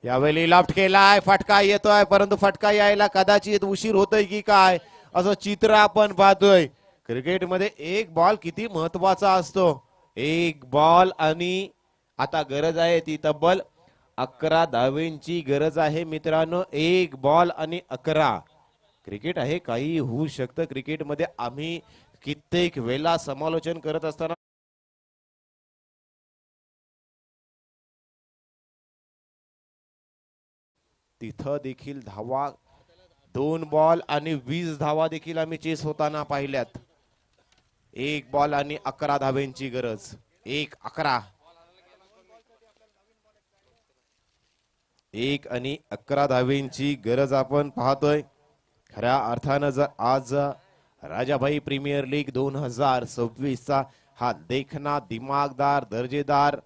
यावेळी लाफ्ट केलाय. फटका येतोय परंतु फटका यायला कदाचित उशीर होतोय की काय असं चित्र आपण पाहतोय. क्रिकेटमध्ये 1 बॉल किती महत्वाचा असतो. 1 बॉल आणि आता गरज आहे ती तब्बल 11 धावेंची गरज आहे मित्रांनो. 1 बॉल आणि 11. क्रिकेट आहे काही होऊ शकतं. क्रिकेटमध्ये आम्ही कित्येक वेळा समालोचन करत असताना तिथं देखील धावा 2 बॉल आणि 20 धावा देखील आम्ही चेस होताना पाहिल्यात. एक बॉल आणि 11 धावेंची गरज. 1-11. 1 आणि 11 धावेंची गरज आपण पाहतोय. खऱ्या अर्थानं जर आज राजाभाई प्रीमियर लीग 2026 चा हा देखना दिमागदार दर्जेदार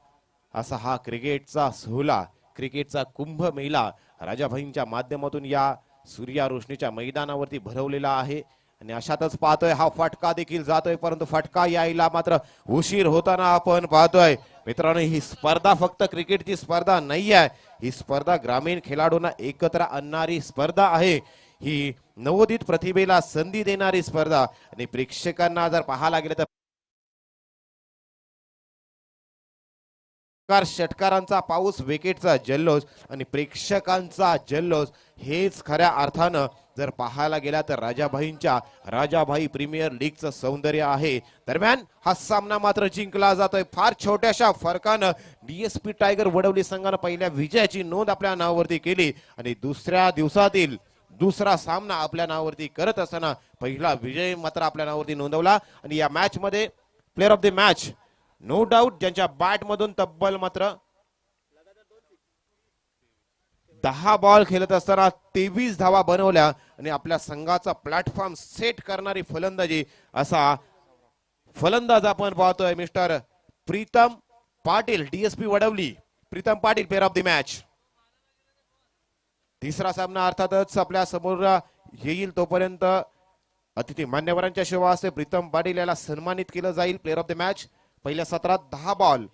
असा हा क्रिकेटचा सोहळा, क्रिकेटचा कुंभमेळा राजाभाईंच्या माध्यमातून या सूर्या रोशनीच्या मैदानावरती भरवलेला आहे. आणि अशातच पाहतोय हा फटका देखील जातोय, परंतु फटका यायला मात्र उशीर होताना आपण पाहतोय. मित्रांनो, ही स्पर्धा फक्त क्रिकेटची स्पर्धा नाही आहे, ही स्पर्धा ग्रामीण खेळाडूंना एकत्र आणणारी स्पर्धा आहे. ही नवोदित प्रतिभेला संधी देणारी स्पर्धा. आणि प्रेक्षकांना जर पाहायला गेलं तर षटकारांचा पाऊस, विकेटचा जल्लोष आणि प्रेक्षकांचा जल्लोष हेच खऱ्या अर्थानं जर पाहायला गेला तर राजाभाईंच्या राजाभाई प्रीमियर लीगचं सौंदर्य आहे. दरम्यान हा सामना मात्र जिंकला जातोय फार छोट्याशा फरकानं. डीएसपी टायगर वडवली संघानं पहिल्या विजयाची नोंद आपल्या नावावरती केली आणि दुसऱ्या दिवसातील दुसरा सामना आपल्या नावावरती करत असताना पहिला विजय मात्र आपल्या नावावरती नोंदवला. आणि या मॅच मध्ये player of the match no doubt ज्यांच्या बॅट मधून तब्बल मात्र 10 बॉल खेळत असताना 23 धावा बनवल्या आणि आपल्या संघाचा प्लॅटफॉर्म सेट करणारी फलंदाजी असा फलंदाज आपण पाहतोय mister Pritam Patil. DSP Wadavali, Pritam Patil player of the match. तिसरा सामना अर्थातच आपल्या समोर येईल, तोपर्यंत अतिथी मान्यवरांच्या सेवा असते. प्रीतम पाटील याला सन्मानित केलं जाईल. Player of the match. पहिल्या सत्रात 10 बॉल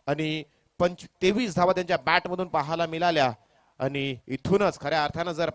आणि 23 धावा त्यांच्या बॅट मधून पाहायला मिळाल्या. आणि इथूनच खऱ्या अर्थानं जर